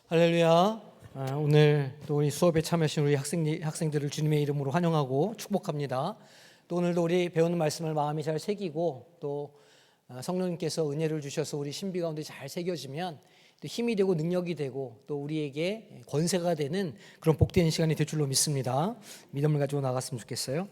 할렐루야. 오늘 또 우리 수업에 참여하신 우리 학생들을 주님의 이름으로 환영하고 축복합니다. 또 오늘도 우리 배우는 말씀을 마음에 잘 새기고 또 성령님께서 은혜를 주셔서 우리 신비 가운데 잘 새겨지면 또 힘이 되고 능력이 되고 또 우리에게 권세가 되는 그런 복된 시간이 될 줄로 믿습니다. 믿음을 가지고 나갔으면 좋겠어요.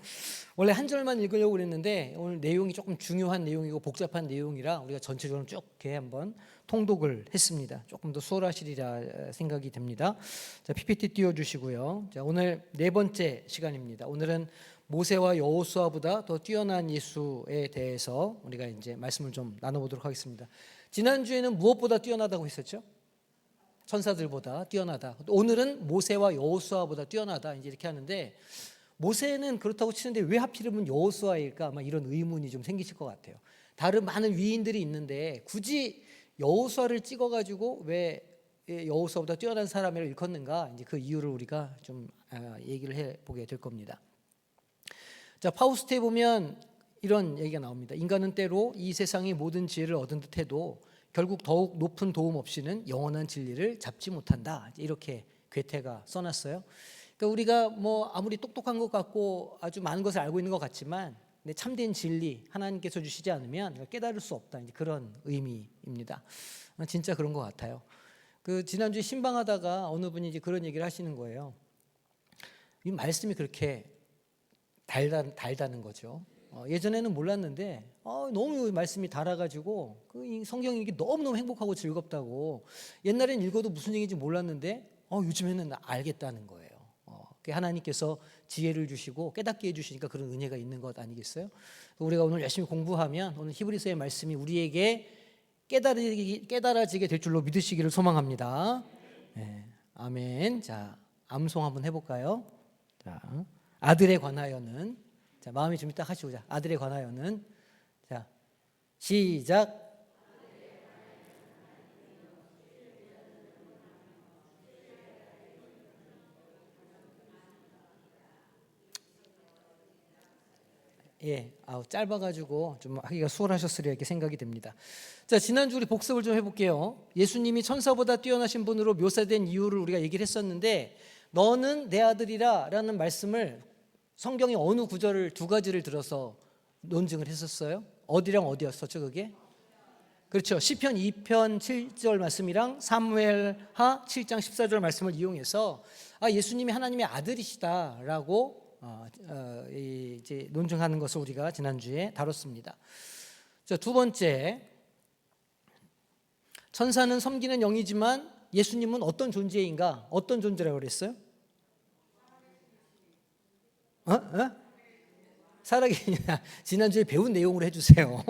원래 한 절만 읽으려고 그랬는데 오늘 내용이 조금 중요한 내용이고 복잡한 내용이라 우리가 전체적으로 쭉 이렇게 한번 통독을 했습니다. 조금 더 수월하시리라 생각이 됩니다. 자, PPT 띄워주시고요. 자, 오늘 네 번째 시간입니다. 오늘은 모세와 여호수아보다 더 뛰어난 예수에 대해서 우리가 이제 말씀을 좀 나눠보도록 하겠습니다. 지난주에는 무엇보다 뛰어나다고 했었죠? 천사들보다 뛰어나다. 오늘은 모세와 여호수아보다 뛰어나다. 이제 이렇게 하는데 모세는 그렇다고 치는데 왜 하필이면 여호수아일까? 아마 이런 의문이 좀 생기실 것 같아요. 다른 많은 위인들이 있는데 굳이 여호수아를 찍어가지고 왜 여호수아보다 뛰어난 사람을 일컫는가? 이제 그 이유를 우리가 좀 얘기를 해보게 될 겁니다. 자, 파우스트에 보면 이런 얘기가 나옵니다. 인간은 때로 이 세상의 모든 지혜를 얻은 듯해도 결국 더욱 높은 도움 없이는 영원한 진리를 잡지 못한다. 이렇게 괴테가 써놨어요. 그러니까 우리가 뭐 아무리 똑똑한 것 같고 아주 많은 것을 알고 있는 것 같지만 참된 진리 하나님께서 주시지 않으면 깨달을 수 없다. 이제 그런 의미입니다. 진짜 그런 것 같아요. 그 지난주에 신방하다가 어느 분이 이제 그런 얘기를 하시는 거예요. 이 말씀이 그렇게 달다는 거죠. 예전에는 몰랐는데 너무 말씀이 달아가지고 그 성경 읽기 너무너무 행복하고 즐겁다고. 옛날엔 읽어도 무슨 얘기인지 몰랐는데 요즘에는 알겠다는 거예요. 하나님께서 지혜를 주시고 깨닫게 해주시니까 그런 은혜가 있는 것 아니겠어요? 우리가 오늘 열심히 공부하면 오늘 히브리서의 말씀이 우리에게 깨달아지게 될 줄로 믿으시기를 소망합니다. 네, 아멘. 자, 암송 한번 해볼까요? 자, 아들에 관하여는, 자, 마음의 준비 딱 하시고, 자, 아들에 관하여는, 자, 시작. 예, 짧아가지고 좀 하기가 수월하셨으리라 이렇게 생각이 됩니다. 자, 지난주 우리 복습을 좀 해볼게요. 예수님이 천사보다 뛰어나신 분으로 묘사된 이유를 우리가 얘기를 했었는데, 너는 내 아들이라 라는 말씀을 성경의 어느 구절을 두 가지를 들어서 논증을 했었어요. 어디랑 어디였었죠 그게? 그렇죠. 시편 2편 7절 말씀이랑 사무엘하 7장 14절 말씀을 이용해서 예수님이 하나님의 아들이시다라고 이제 논증하는 것을 우리가 지난주에 다뤘습니다. 자, 두 번째, 천사는 섬기는 영이지만 예수님은 어떤 존재인가? 어떤 존재라고 그랬어요? 살아계시냐? 지난주에 배운 내용으로 해주세요.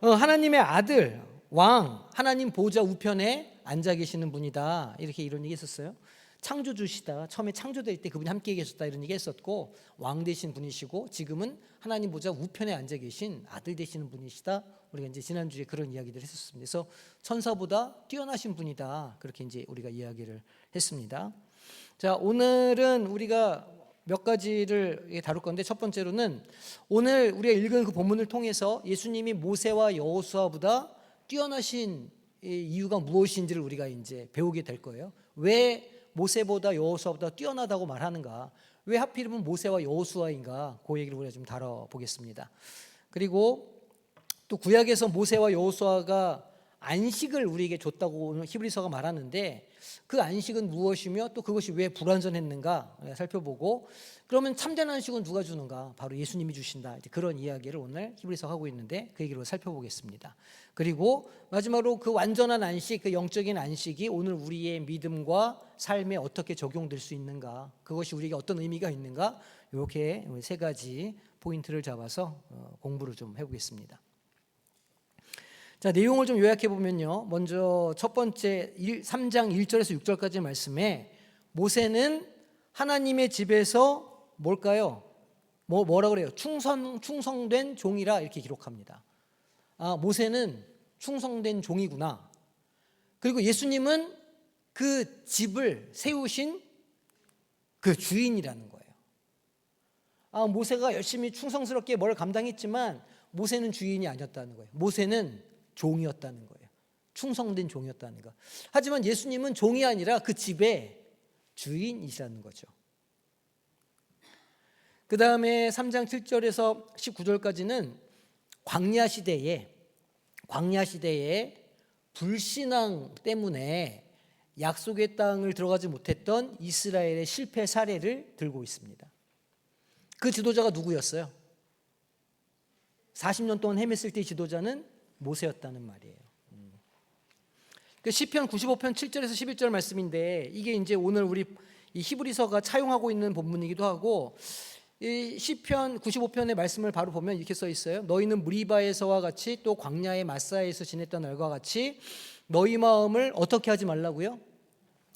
하나님의 아들, 왕, 하나님 보좌 우편에 앉아 계시는 분이다. 이런 얘기 했었어요. 창조주시다. 처음에 창조될 때 그분이 함께 계셨다 이런 얘기 했었고, 왕 되신 분이시고 지금은 하나님 보좌 우편에 앉아 계신 아들 되시는 분이시다. 우리가 이제 지난주에 그런 이야기들을 했었습니다. 그래서 천사보다 뛰어나신 분이다. 그렇게 이제 우리가 이야기를 했습니다. 자, 오늘은 우리가 몇 가지를 다룰 건데, 첫 번째로는 오늘 우리가 읽은 그 본문을 통해서 예수님이 모세와 여호수아보다 뛰어나신 이유가 무엇인지를 우리가 이제 배우게 될 거예요. 왜 모세보다 여호수아보다 뛰어나다고 말하는가? 왜 하필이면 모세와 여호수아인가? 그 얘기를 우리가 좀 다뤄보겠습니다. 그리고 또 구약에서 모세와 여호수아가 안식을 우리에게 줬다고 오늘 히브리서가 말하는데, 그 안식은 무엇이며 또 그것이 왜 불완전했는가 살펴보고, 그러면 참된 안식은 누가 주는가? 바로 예수님이 주신다. 이제 그런 이야기를 오늘 히브리서가 하고 있는데 그 얘기로 살펴보겠습니다. 그리고 마지막으로 그 완전한 안식, 그 영적인 안식이 오늘 우리의 믿음과 삶에 어떻게 적용될 수 있는가, 그것이 우리에게 어떤 의미가 있는가, 이렇게 세 가지 포인트를 잡아서 공부를 좀 해보겠습니다. 자, 내용을 좀 요약해 보면요. 먼저 첫 번째 3장 1절에서 6절까지 말씀에 모세는 하나님의 집에서 뭘까요? 뭐라 그래요? 충성된 종이라 이렇게 기록합니다. 모세는 충성된 종이구나. 그리고 예수님은 그 집을 세우신 그 주인이라는 거예요. 모세가 열심히 충성스럽게 뭘 감당했지만 모세는 주인이 아니었다는 거예요. 모세는 종이었다는 거예요. 충성된 종이었다는 거. 하지만 예수님은 종이 아니라 그 집의 주인이시라는 거죠. 그 다음에 3장 7절에서 19절까지는 광야 시대에 불신앙 때문에 약속의 땅을 들어가지 못했던 이스라엘의 실패 사례를 들고 있습니다. 그 지도자가 누구였어요? 40년 동안 헤맸을 때 지도자는 모세였다는 말이에요. 그 시편 95편 7절에서 11절 말씀인데, 이게 이제 오늘 우리 이 히브리서가 차용하고 있는 본문이기도 하고, 이 시편 95편의 말씀을 바로 보면 이렇게 써 있어요. 너희는 무리바에서와 같이 또 광야의 마사에서 지냈던 날과 같이 너희 마음을 어떻게 하지 말라고요?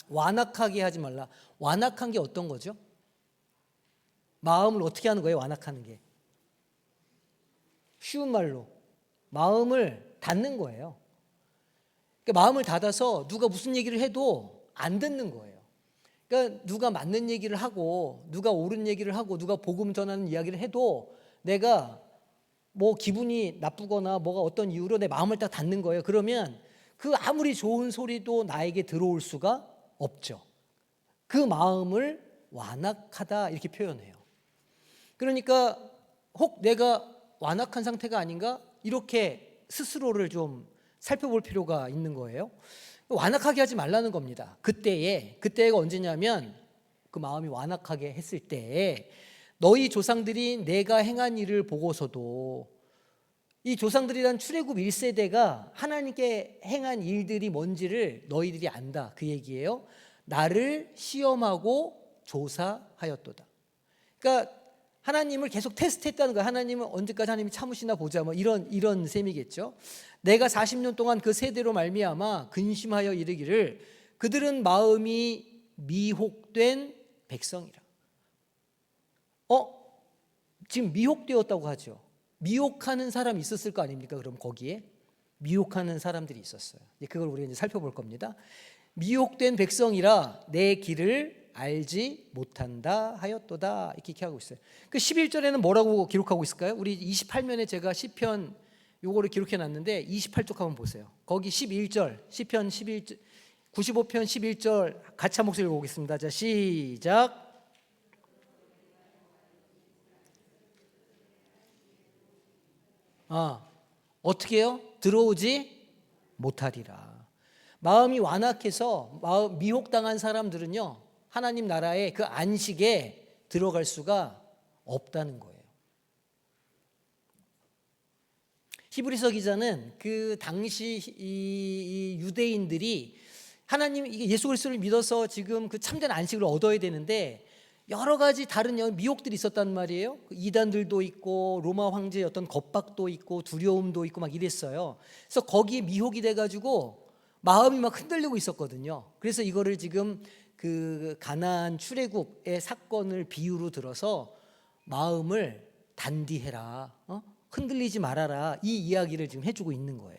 완악하게 하지 말라. 완악한 게 어떤 거죠? 마음을 어떻게 하는 거예요? 완악하는 게 쉬운 말로 마음을 닫는 거예요. 그러니까 마음을 닫아서 누가 무슨 얘기를 해도 안 듣는 거예요. 그러니까 누가 맞는 얘기를 하고 누가 옳은 얘기를 하고 누가 복음 전하는 이야기를 해도 내가 뭐 기분이 나쁘거나 뭐가 어떤 이유로 내 마음을 딱 닫는 거예요. 그러면 그 아무리 좋은 소리도 나에게 들어올 수가 없죠. 그 마음을 완악하다 이렇게 표현해요. 그러니까 혹 내가 완악한 상태가 아닌가 이렇게 스스로를 좀 살펴볼 필요가 있는 거예요. 완악하게 하지 말라는 겁니다. 그때가 언제냐면 그 마음이 완악하게 했을 때에 너희 조상들이 내가 행한 일을 보고서도, 이 조상들이란 출애굽 1세대가 하나님께 행한 일들이 뭔지를 너희들이 안다 그 얘기예요. 나를 시험하고 조사하였도다. 그러니까 하나님을 계속 테스트했다는 거예요. 하나님은 언제까지 하나님이 참으시나 보자, 뭐 이런 셈이겠죠. 내가 40년 동안 그 세대로 말미암아 근심하여 이르기를 그들은 마음이 미혹된 백성이라. 지금 미혹되었다고 하죠. 미혹하는 사람이 있었을 거 아닙니까? 그럼 거기에 미혹하는 사람들이 있었어요. 그걸 우리가 이제 살펴볼 겁니다. 미혹된 백성이라 내 길을 알지 못한다 하였도다 이렇게 하고 있어요. 그 11절에는 뭐라고 기록하고 있을까요? 우리 28면에 제가 시편 요거를 기록해 놨는데 28쪽 한번 보세요. 거기 11절 시편 95편 11절 같이 한 목소리 읽어보겠습니다. 자, 시작. 어떻게 해요? 들어오지 못하리라. 마음이 완악해서 미혹당한 사람들은요, 하나님 나라의 그 안식에 들어갈 수가 없다는 거예요. 히브리서 기자는 그 당시 이 유대인들이 하나님 예수 그리스도를 믿어서 지금 그 참된 안식을 얻어야 되는데 여러 가지 다른 미혹들이 있었단 말이에요. 이단들도 있고 로마 황제의 어떤 겁박도 있고 두려움도 있고 막 이랬어요. 그래서 거기에 미혹이 돼가지고 마음이 막 흔들리고 있었거든요. 그래서 이거를 지금 그 가나안 출애굽의 사건을 비유로 들어서 마음을 단디해라, 흔들리지 말아라, 이 이야기를 지금 해주고 있는 거예요.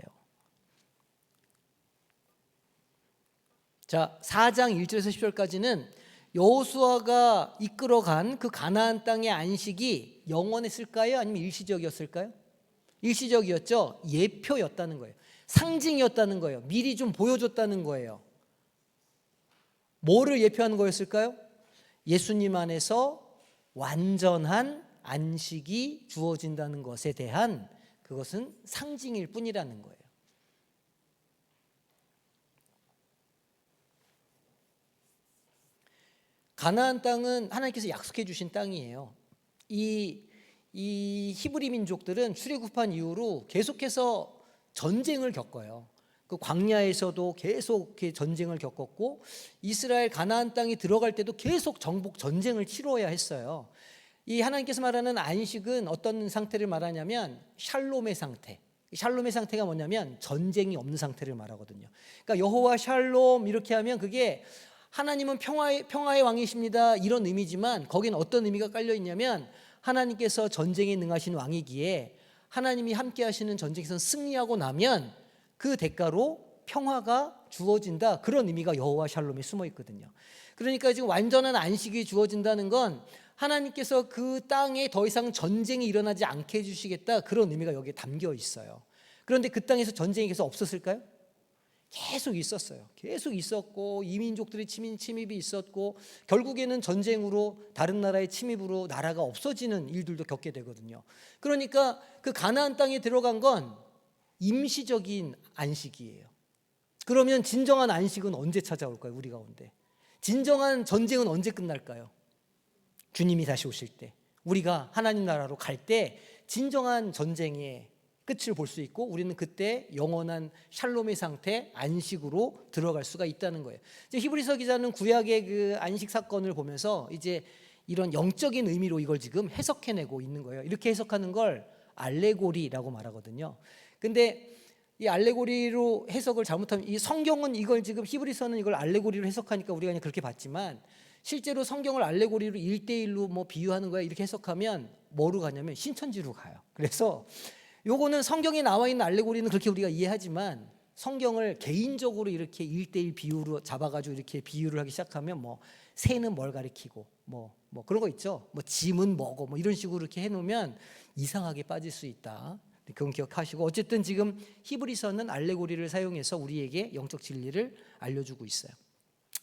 자, 4장 1절에서 10절까지는 여호수아가 이끌어간 그 가나안 땅의 안식이 영원했을까요? 아니면 일시적이었을까요? 일시적이었죠. 예표였다는 거예요. 상징이었다는 거예요. 미리 좀 보여줬다는 거예요. 뭐를 예표하는 거였을까요? 예수님 안에서 완전한 안식이 주어진다는 것에 대한 그것은 상징일 뿐이라는 거예요. 가나안 땅은 하나님께서 약속해 주신 땅이에요. 이 히브리 민족들은 출애굽한 이후로 계속해서 전쟁을 겪어요. 그 광야에서도 계속 전쟁을 겪었고 이스라엘 가나안 땅에 들어갈 때도 계속 정복 전쟁을 치러야 했어요. 이 하나님께서 말하는 안식은 어떤 상태를 말하냐면 샬롬의 상태. 샬롬의 상태가 뭐냐면 전쟁이 없는 상태를 말하거든요. 그러니까 여호와 샬롬 이렇게 하면 그게 하나님은 평화의 왕이십니다 이런 의미지만 거기는 어떤 의미가 깔려 있냐면 하나님께서 전쟁에 능하신 왕이기에 하나님이 함께 하시는 전쟁에서 승리하고 나면 그 대가로 평화가 주어진다, 그런 의미가 여호와 샬롬에 숨어 있거든요. 그러니까 지금 완전한 안식이 주어진다는 건 하나님께서 그 땅에 더 이상 전쟁이 일어나지 않게 해주시겠다, 그런 의미가 여기에 담겨 있어요. 그런데 그 땅에서 전쟁이 계속 없었을까요? 계속 있었어요. 계속 있었고 이민족들의 침입이 있었고 결국에는 전쟁으로 다른 나라의 침입으로 나라가 없어지는 일들도 겪게 되거든요. 그러니까 그 가나안 땅에 들어간 건 임시적인 안식이에요. 그러면 진정한 안식은 언제 찾아올까요? 우리 가운데. 진정한 전쟁은 언제 끝날까요? 주님이 다시 오실 때, 우리가 하나님 나라로 갈 때 진정한 전쟁의 끝을 볼 수 있고 우리는 그때 영원한 샬롬의 상태, 안식으로 들어갈 수가 있다는 거예요. 이제 히브리서 기자는 구약의 그 안식 사건을 보면서 이제 이런 영적인 의미로 이걸 지금 해석해내고 있는 거예요. 이렇게 해석하는 걸 알레고리라고 말하거든요. 근데 이 알레고리로 해석을 잘못하면, 이 성경은 이걸 지금 히브리서는 이걸 알레고리로 해석하니까 우리가 그냥 그렇게 봤지만, 실제로 성경을 알레고리로 1대1로 뭐 비유하는 거야 이렇게 해석하면 뭐로 가냐면 신천지로 가요. 그래서 요거는 성경에 나와 있는 알레고리는 그렇게 우리가 이해하지만 성경을 개인적으로 이렇게 1대1 비유로 잡아가지고 이렇게 비유를 하기 시작하면 뭐 새는 뭘 가리키고 뭐 그런 거 있죠. 뭐 짐은 뭐고 뭐 이런 식으로 이렇게 해놓으면 이상하게 빠질 수 있다. 그건 기억하시고, 어쨌든 지금 히브리서는 알레고리를 사용해서 우리에게 영적 진리를 알려주고 있어요.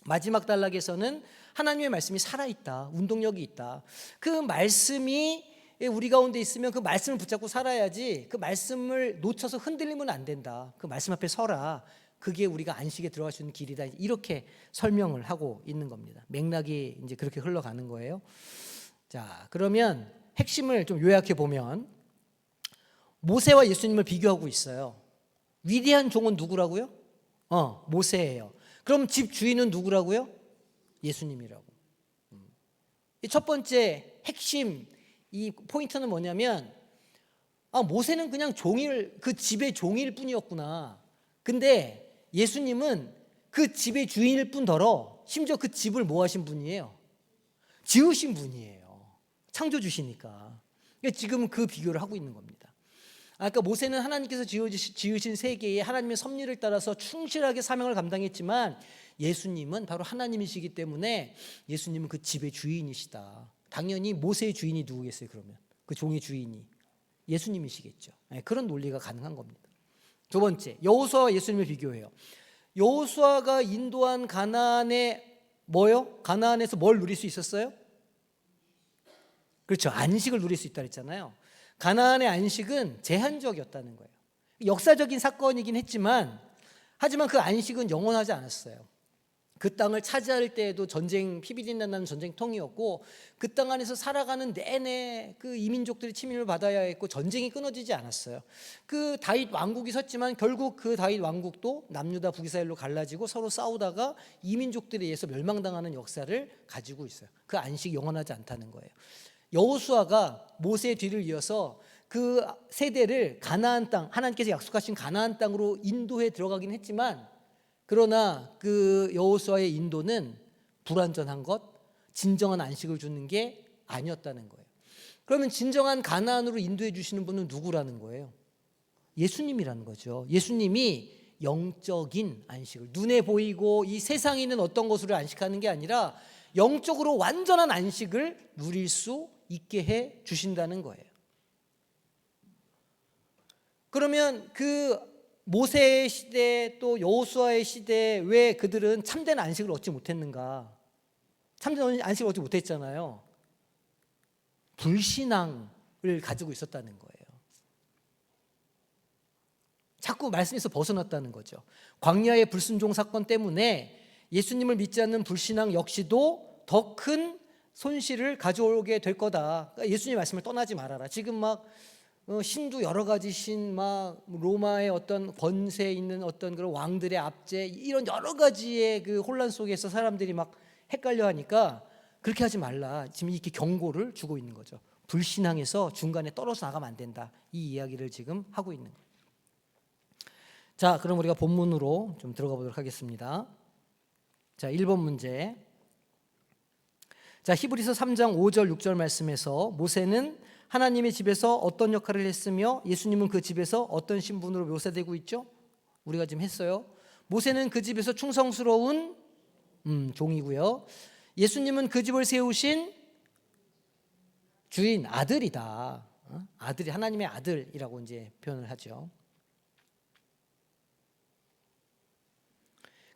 마지막 단락에서는 하나님의 말씀이 살아있다, 운동력이 있다. 그 말씀이 우리 가운데 있으면 그 말씀을 붙잡고 살아야지, 그 말씀을 놓쳐서 흔들리면 안 된다. 그 말씀 앞에 서라. 그게 우리가 안식에 들어갈 수 있는 길이다. 이렇게 설명을 하고 있는 겁니다. 맥락이 이제 그렇게 흘러가는 거예요. 자, 그러면 핵심을 좀 요약해 보면 모세와 예수님을 비교하고 있어요. 위대한 종은 누구라고요? 모세예요. 그럼 집 주인은 누구라고요? 예수님이라고. 이 첫 번째 핵심 이 포인트는 뭐냐면, 모세는 그냥 그 집의 종일 뿐이었구나. 근데 예수님은 그 집의 주인일 뿐더러 심지어 그 집을 뭐 하신 분이에요? 지으신 분이에요. 창조주시니까. 지금은 그 비교를 하고 있는 겁니다. 아까 모세는 하나님께서 지으신 세계에 하나님의 섭리를 따라서 충실하게 사명을 감당했지만, 예수님은 바로 하나님이시기 때문에 예수님은 그 집의 주인이시다. 당연히 모세의 주인이 누구겠어요? 그러면 그 종의 주인이 예수님이시겠죠. 그런 논리가 가능한 겁니다. 두 번째, 여호수아와 예수님을 비교해요. 여호수아가 인도한 가나안에 뭐요? 가나안에서 뭘 누릴 수 있었어요? 그렇죠. 안식을 누릴 수 있다 그랬잖아요. 가나안의 안식은 제한적이었다는 거예요. 역사적인 사건이긴 했지만, 하지만 그 안식은 영원하지 않았어요. 그 땅을 차지할 때에도 전쟁, 피비린내 나는 전쟁통이었고, 그 땅 안에서 살아가는 내내 그 이민족들이 침입을 받아야 했고, 전쟁이 끊어지지 않았어요. 그 다윗 왕국이 섰지만 결국 그 다윗 왕국도 남유다 북이스라엘로 갈라지고 서로 싸우다가 이민족들에 의해서 멸망당하는 역사를 가지고 있어요. 그 안식이 영원하지 않다는 거예요. 여호수아가 모세의 뒤를 이어서 그 세대를 가나안 땅, 하나님께서 약속하신 가나안 땅으로 인도해 들어가긴 했지만, 그러나 그 여호수아의 인도는 불완전한 것, 진정한 안식을 주는 게 아니었다는 거예요. 그러면 진정한 가나안으로 인도해 주시는 분은 누구라는 거예요? 예수님이라는 거죠. 예수님이 영적인 안식을, 눈에 보이고 이 세상에 있는 어떤 것으로 안식하는 게 아니라 영적으로 완전한 안식을 누릴 수 있게 해 주신다는 거예요. 그러면 그 모세의 시대 또 여호수아의 시대에 왜 그들은 참된 안식을 얻지 못했는가? 참된 안식을 얻지 못했잖아요. 불신앙을 가지고 있었다는 거예요. 자꾸 말씀에서 벗어났다는 거죠. 광야의 불순종 사건 때문에 예수님을 믿지 않는 불신앙 역시도 더 큰 손실을 가져오게 될 거다. 그러니까 예수님 말씀을 떠나지 말아라. 지금 막 신도 여러 가지 신, 막 로마의 어떤 권세 있는 어떤 그런 왕들의 압제, 이런 여러 가지의 그 혼란 속에서 사람들이 막 헷갈려하니까 그렇게 하지 말라. 지금 이렇게 경고를 주고 있는 거죠. 불신앙에서 중간에 떨어져 나가면 안 된다. 이 이야기를 지금 하고 있는 거예요. 자, 그럼 우리가 본문으로 좀 들어가 보도록 하겠습니다. 자, 1번 문제. 자, 히브리서 3장 5절 6절 말씀에서 모세는 하나님의 집에서 어떤 역할을 했으며 예수님은 그 집에서 어떤 신분으로 묘사되고 있죠? 우리가 지금 했어요. 모세는 그 집에서 충성스러운 종이고요. 예수님은 그 집을 세우신 주인, 아들이다. 아들이 하나님의 아들이라고 이제 표현을 하죠.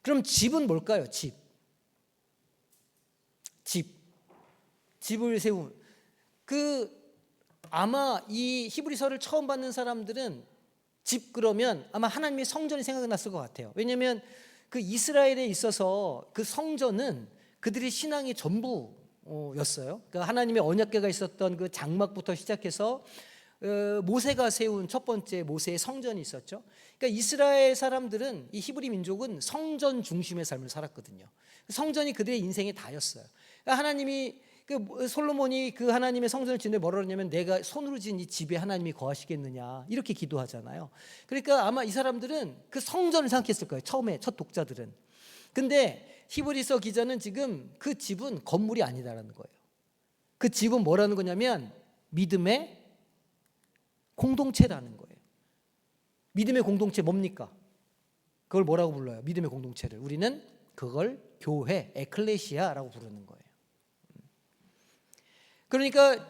그럼 집은 뭘까요? 집을 세운 아마 이 히브리서를 처음 받는 사람들은 집 그러면 아마 하나님의 성전이 생각났을 것 같아요. 왜냐하면 그 이스라엘에 있어서 그 성전은 그들의 신앙의 전부였어요. 그러니까 하나님의 언약궤가 있었던 그 장막부터 시작해서 모세가 세운 첫 번째 모세의 성전이 있었죠. 그러니까 이스라엘 사람들은, 이 히브리 민족은 성전 중심의 삶을 살았거든요. 성전이 그들의 인생의 다였어요. 그러니까 하나님이 솔로몬이 그 하나님의 성전을 짓는데 뭐라 그러냐면 내가 손으로 지은 이 집에 하나님이 거하시겠느냐 이렇게 기도하잖아요. 그러니까 아마 이 사람들은 그 성전을 생각했을 거예요. 처음에 첫 독자들은. 근데 히브리서 기자는 지금 그 집은 건물이 아니다라는 거예요. 그 집은 뭐라는 거냐면 믿음의 공동체라는 거예요. 믿음의 공동체 뭡니까? 그걸 뭐라고 불러요? 믿음의 공동체를 우리는 그걸 교회, 에클레시아라고 부르는 거예요. 그러니까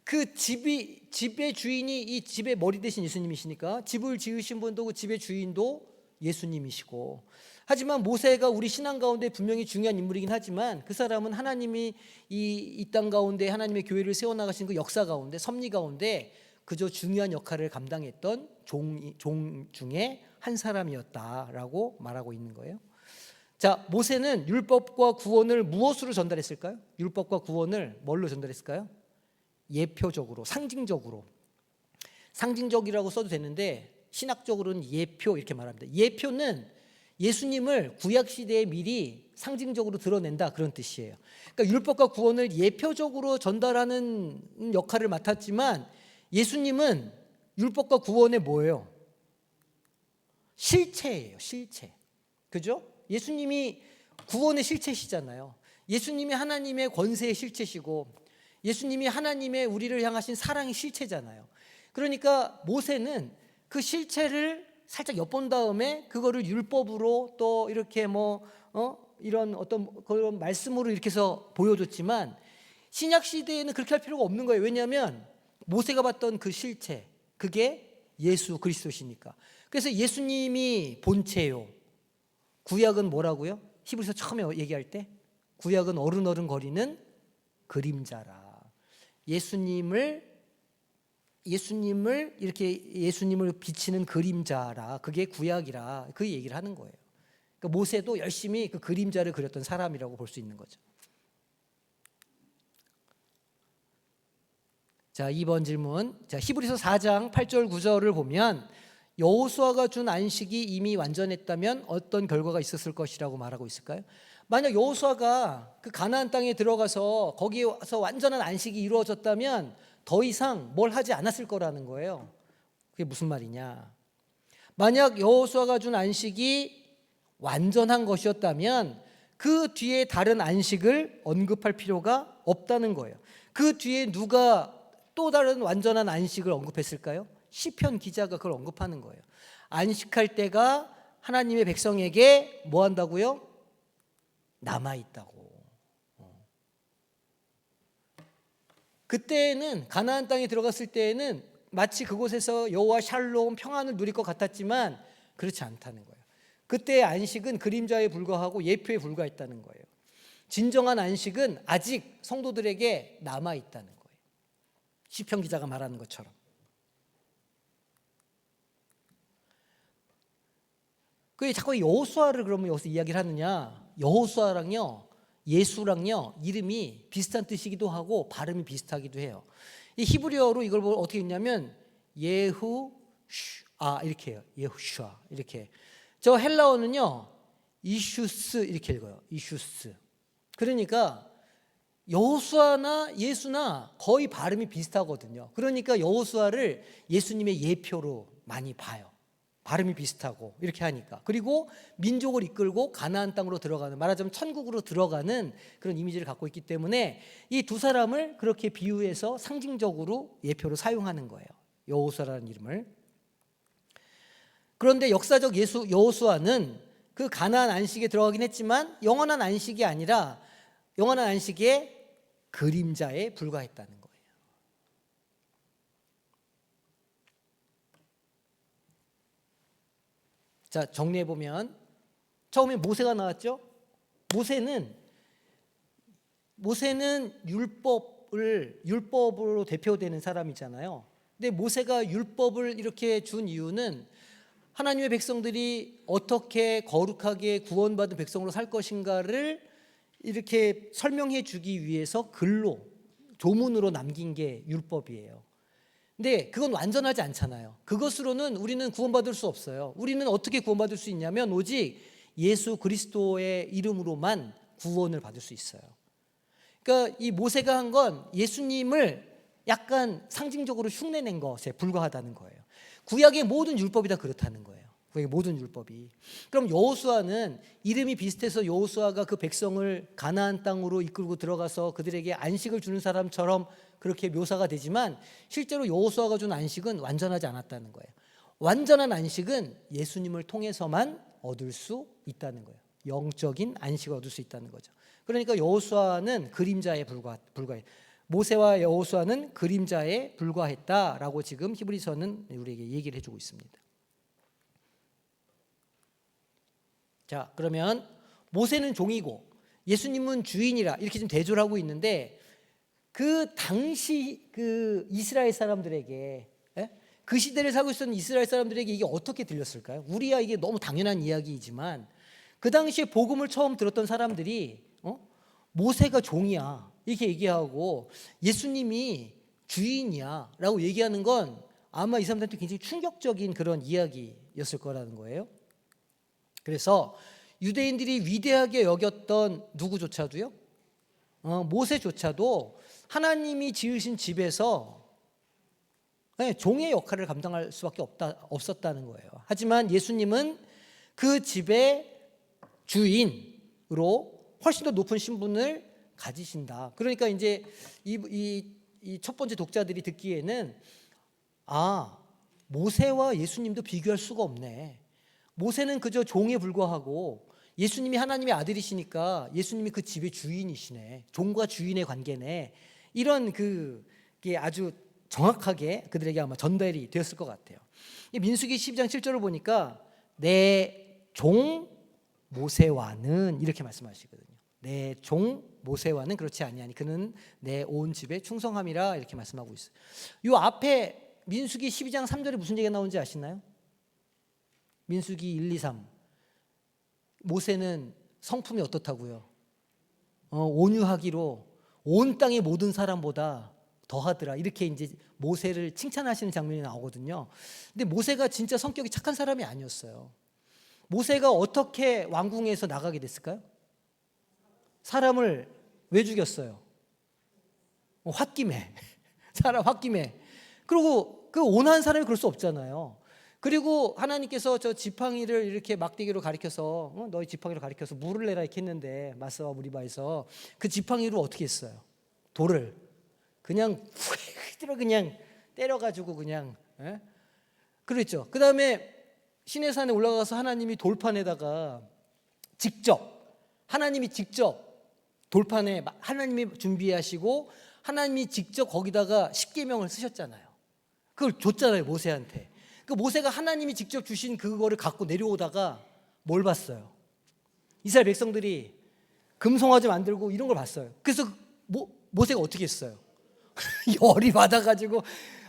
그 집의 주인이 이 집의 머리 대신 예수님이시니까 집을 지으신 분도 그 집의 주인도 예수님이시고, 하지만 모세가 우리 신앙 가운데 분명히 중요한 인물이긴 하지만 그 사람은 하나님이 이 땅 가운데 하나님의 교회를 세워나가신 그 역사 가운데, 섭리 가운데 그저 중요한 역할을 감당했던 종 중에 한 사람이었다라고 말하고 있는 거예요. 자, 모세는 율법과 구원을 무엇으로 전달했을까요? 율법과 구원을 뭘로 전달했을까요? 예표적으로, 상징적이라고 써도 되는데 신학적으로는 예표 이렇게 말합니다. 예표는 예수님을 구약 시대에 미리 상징적으로 드러낸다, 그런 뜻이에요. 그러니까 율법과 구원을 예표적으로 전달하는 역할을 맡았지만 예수님은 율법과 구원의 뭐예요? 실체예요, 실체. 그죠? 예수님이 구원의 실체시잖아요. 예수님이 하나님의 권세의 실체시고 예수님이 하나님의 우리를 향하신 사랑의 실체잖아요. 그러니까 모세는 그 실체를 살짝 엿본 다음에 그거를 율법으로 또 이렇게 이런 어떤 그런 말씀으로 이렇게 해서 보여줬지만 신약 시대에는 그렇게 할 필요가 없는 거예요. 왜냐하면 모세가 봤던 그 실체, 그게 예수 그리스도시니까. 그래서 예수님이 본체요. 구약은 뭐라고요? 히브리서 처음에 얘기할 때 구약은 어른어른 거리는 그림자라. 예수님을 이렇게 예수님을 비치는 그림자라. 그게 구약이라. 그 얘기를 하는 거예요. 그러니까 모세도 열심히 그 그림자를 그렸던 사람이라고 볼 수 있는 거죠. 자, 2번 질문. 자, 히브리서 4장 8절 9절을 보면 여호수아가 준 안식이 이미 완전했다면 어떤 결과가 있었을 것이라고 말하고 있을까요? 만약 여호수아가 그 가나안 땅에 들어가서 거기에서 완전한 안식이 이루어졌다면 더 이상 뭘 하지 않았을 거라는 거예요. 그게 무슨 말이냐? 만약 여호수아가 준 안식이 완전한 것이었다면 그 뒤에 다른 안식을 언급할 필요가 없다는 거예요. 그 뒤에 누가 또 다른 완전한 안식을 언급했을까요? 시편 기자가 그걸 언급하는 거예요. 안식할 때가 하나님의 백성에게 뭐 한다고요? 남아있다고. 그때는 가나안 땅에 들어갔을 때에는 마치 그곳에서 여호와 샬롬 평안을 누릴 것 같았지만 그렇지 않다는 거예요. 그때의 안식은 그림자에 불과하고 예표에 불과했다는 거예요. 진정한 안식은 아직 성도들에게 남아있다는 거예요. 시편 기자가 말하는 것처럼. 그 자꾸 여호수아를 그러면 여기서 이야기를 하느냐? 여호수아랑요, 예수랑요 이름이 비슷한 뜻이기도 하고 발음이 비슷하기도 해요. 이 히브리어로 이걸 어떻게 읽냐면 예후슈아 이렇게 해요. 예후슈아 이렇게. 저 헬라어는요 이슈스 이렇게 읽어요. 이슈스. 그러니까 여호수아나 예수나 거의 발음이 비슷하거든요. 그러니까 여호수아를 예수님의 예표로 많이 봐요. 발음이 비슷하고 이렇게 하니까. 그리고 민족을 이끌고 가나안 땅으로 들어가는, 말하자면 천국으로 들어가는 그런 이미지를 갖고 있기 때문에 이 두 사람을 그렇게 비유해서 상징적으로 예표로 사용하는 거예요. 여호수아라는 이름을. 그런데 역사적 여호수아는 그 가나안 안식에 들어가긴 했지만 영원한 안식이 아니라 영원한 안식의 그림자에 불과했다는 거예요. 자, 정리해 보면 처음에 모세가 나왔죠. 모세는 율법으로 대표되는 사람이잖아요. 근데 모세가 율법을 이렇게 준 이유는 하나님의 백성들이 어떻게 거룩하게 구원받은 백성으로 살 것인가를 이렇게 설명해 주기 위해서 글로, 조문으로 남긴 게 율법이에요. 근데 그건 완전하지 않잖아요. 그것으로는 우리는 구원받을 수 없어요. 우리는 어떻게 구원받을 수 있냐면 오직 예수 그리스도의 이름으로만 구원을 받을 수 있어요. 그러니까 이 모세가 한 건 예수님을 약간 상징적으로 흉내낸 것에 불과하다는 거예요. 구약의 모든 율법이 다 그렇다는 거예요. 구약의 모든 율법이. 그럼 여호수아는 이름이 비슷해서 여호수아가 그 백성을 가나안 땅으로 이끌고 들어가서 그들에게 안식을 주는 사람처럼 그렇게 묘사가 되지만 실제로 여호수아가 준 안식은 완전하지 않았다는 거예요. 완전한 안식은 예수님을 통해서만 얻을 수 있다는 거예요. 영적인 안식을 얻을 수 있다는 거죠. 그러니까 여호수아는 그림자에 불과해. 모세와 여호수아는 그림자에 불과했다라고 지금 히브리서는 우리에게 얘기를 해주고 있습니다. 자, 그러면 모세는 종이고 예수님은 주인이라 이렇게 좀 대조를 하고 있는데 그 당시 그 이스라엘 사람들에게, 그 시대를 살고 있었던 이스라엘 사람들에게 이게 어떻게 들렸을까요? 우리야 이게 너무 당연한 이야기이지만 그 당시에 복음을 처음 들었던 사람들이 모세가 종이야 이렇게 얘기하고 예수님이 주인이야 라고 얘기하는 건 아마 이 사람들한테 굉장히 충격적인 그런 이야기였을 거라는 거예요. 그래서 유대인들이 위대하게 여겼던 누구조차도요, 모세조차도 하나님이 지으신 집에서 종의 역할을 감당할 수밖에 없었다는 거예요. 하지만 예수님은 그 집의 주인으로 훨씬 더 높은 신분을 가지신다. 그러니까 이제 이 첫 번째 독자들이 듣기에는 모세와 예수님도 비교할 수가 없네. 모세는 그저 종에 불과하고 예수님이 하나님의 아들이시니까 예수님이 그 집의 주인이시네. 종과 주인의 관계네. 이런 그게 아주 정확하게 그들에게 아마 전달이 되었을 것 같아요. 민수기 12장 7절을 보니까 내 종 모세와는 이렇게 말씀하시거든요. 내 종 모세와는 그렇지 아니하니 그는 내 온 집에 충성함이라 이렇게 말씀하고 있어요. 이 앞에 민수기 12장 3절에 무슨 얘기가 나오는지 아시나요? 민수기 1, 2, 3. 모세는 성품이 어떻다고요? 온유하기로 온 땅의 모든 사람보다 더하더라. 이렇게 이제 모세를 칭찬하시는 장면이 나오거든요. 근데 모세가 진짜 성격이 착한 사람이 아니었어요. 모세가 어떻게 왕궁에서 나가게 됐을까요? 사람을 왜 죽였어요? 홧김에. 사람 홧김에. 그리고 그 온화한 사람이 그럴 수 없잖아요. 그리고 하나님께서 저 지팡이를 이렇게 막대기로 가리켜서 너희 지팡이로 가리켜서 물을 내라 이렇게 했는데 마스와 무리바에서 그 지팡이로 어떻게 했어요? 돌을 그냥 그냥 때려가지고 그냥 그랬죠. 그 다음에 시내산에 올라가서 하나님이 돌판에다가 하나님이 직접 돌판에 하나님이 준비하시고 하나님이 직접 거기다가 십계명을 쓰셨잖아요. 그걸 줬잖아요, 모세한테. 그 모세가 하나님이 직접 주신 그거를 갖고 내려오다가 뭘 봤어요? 이스라엘 백성들이 금송아지 만들고 이런 걸 봤어요. 그래서 모세가 어떻게 했어요? 열이 받아가지고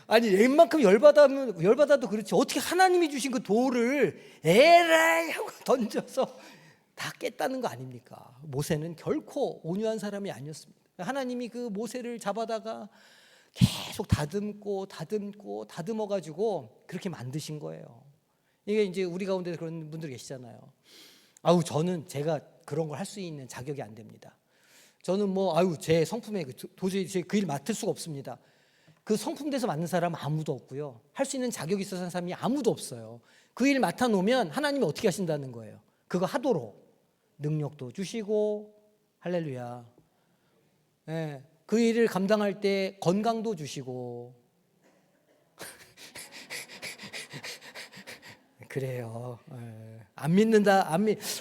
아니 웬만큼 열받아도 그렇지 어떻게 하나님이 주신 그 돌을 에라이 하고 던져서 다 깼다는 거 아닙니까? 모세는 결코 온유한 사람이 아니었습니다. 하나님이 그 모세를 잡아다가 계속 다듬어가지고 그렇게 만드신 거예요. 이게 이제 우리 가운데 그런 분들 계시잖아요. 저는 제가 그런 걸 할 수 있는 자격이 안 됩니다. 저는 제 성품에 도저히 그 일 맡을 수가 없습니다. 그 성품돼서 맡는 사람은 아무도 없고요. 할 수 있는 자격이 있어서 하는 사람이 아무도 없어요. 그 일 맡아놓으면 하나님이 어떻게 하신다는 거예요? 그거 하도록 능력도 주시고 할렐루야. 그 일을 감당할 때 건강도 주시고 그래요. 안 믿는다.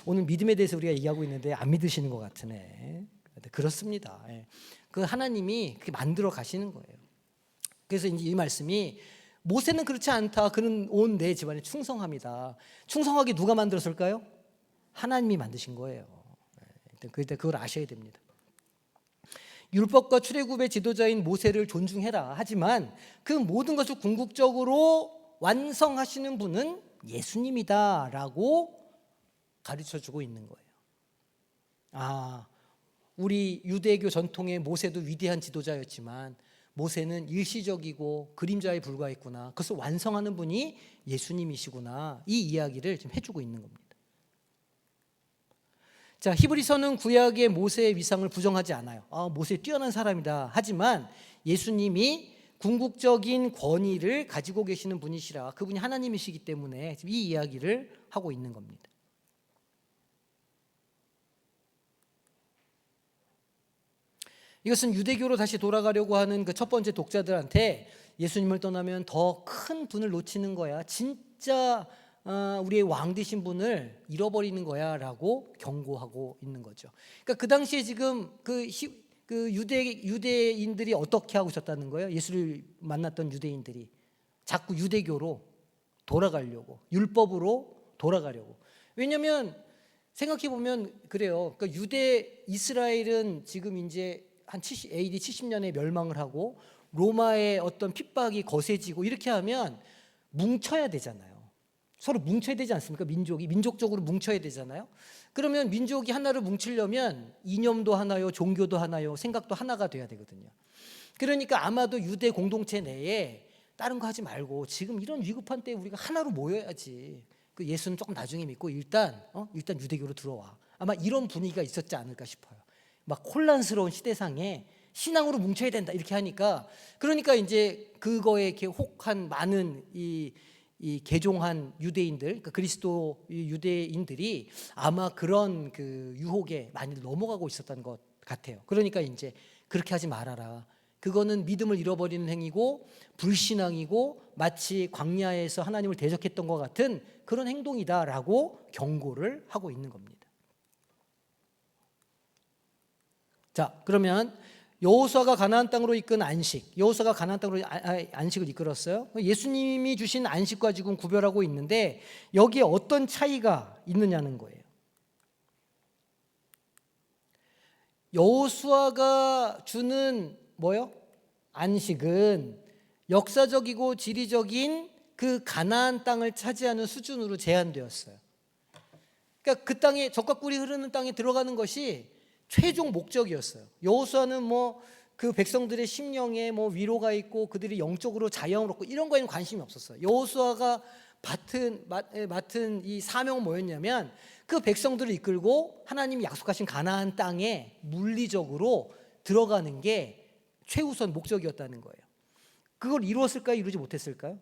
오늘 믿음에 대해서 우리가 얘기하고 있는데 안 믿으시는 것 같으네. 그렇습니다. 그 하나님이 그렇게 만들어 가시는 거예요. 그래서 이제 이 말씀이 모세는 그렇지 않다. 그는 온 내 집안에 충성합니다. 충성하게 누가 만들었을까요? 하나님이 만드신 거예요. 일단 그걸 아셔야 됩니다. 율법과 출애굽의 지도자인 모세를 존중해라. 하지만 그 모든 것을 궁극적으로 완성하시는 분은 예수님이다라고 가르쳐주고 있는 거예요. 우리 유대교 전통의 모세도 위대한 지도자였지만 모세는 일시적이고 그림자에 불과했구나. 그것을 완성하는 분이 예수님이시구나. 이 이야기를 지금 해주고 있는 겁니다. 자, 히브리서는 구약의 모세의 위상을 부정하지 않아요. 모세 뛰어난 사람이다. 하지만 예수님이 궁극적인 권위를 가지고 계시는 분이시라. 그분이 하나님이시기 때문에 지금 이 이야기를 하고 있는 겁니다. 이것은 유대교로 다시 돌아가려고 하는 그 첫 번째 독자들한테 예수님을 떠나면 더 큰 분을 놓치는 거야. 진짜 우리의 왕 되신 분을 잃어버리는 거야 라고 경고하고 있는 거죠. 그러니까 그 당시에 지금 그 유대인들이 어떻게 하고 있었다는 거예요? 예수를 만났던 유대인들이 자꾸 유대교로 돌아가려고, 율법으로 돌아가려고. 왜냐하면 생각해 보면 그래요. 그러니까 이스라엘은 지금 이제 한 AD 70년에 멸망을 하고 로마의 어떤 핍박이 거세지고 이렇게 하면 뭉쳐야 되잖아요. 서로 뭉쳐야 되지 않습니까? 민족적으로 뭉쳐야 되잖아요. 그러면 민족이 하나를 뭉치려면 이념도 하나요, 종교도 하나요, 생각도 하나가 돼야 되거든요. 그러니까 아마도 유대 공동체 내에 다른 거 하지 말고 지금 이런 위급한 때에 우리가 하나로 모여야지. 그 예수는 조금 나중에 믿고 일단 유대교로 들어와. 아마 이런 분위기가 있었지 않을까 싶어요. 막 혼란스러운 시대상에 신앙으로 뭉쳐야 된다 이렇게 하니까 그러니까 이제 그거에 이렇게 혹한 많은 이 개종한 유대인들, 그러니까 그리스도 유대인들이 아마 그런 그 유혹에 많이 넘어가고 있었던 것 같아요. 그러니까 이제 그렇게 하지 말아라. 그거는 믿음을 잃어버리는 행위고 불신앙이고 마치 광야에서 하나님을 대적했던 것 같은 그런 행동이다라고 경고를 하고 있는 겁니다. 자, 그러면 여호수아가 가나안 땅으로 이끈 안식, 여호수아가 가나안 땅으로 안식을 이끌었어요. 예수님이 주신 안식과 지금 구별하고 있는데 여기에 어떤 차이가 있느냐는 거예요. 여호수아가 주는 뭐요? 안식은 역사적이고 지리적인 그 가나안 땅을 차지하는 수준으로 제한되었어요. 그러니까 그 땅에 젖과 꿀이 흐르는 땅에 들어가는 것이 최종 목적이었어요. 여호수아는 그 백성들의 심령에 위로가 있고 그들이 영적으로 자유함을 얻고 이런 거에는 관심이 없었어요. 여호수아가 맡은 이 사명은 뭐였냐면 그 백성들을 이끌고 하나님이 약속하신 가나안 땅에 물리적으로 들어가는 게 최우선 목적이었다는 거예요. 그걸 이루었을까요? 이루지 못했을까요?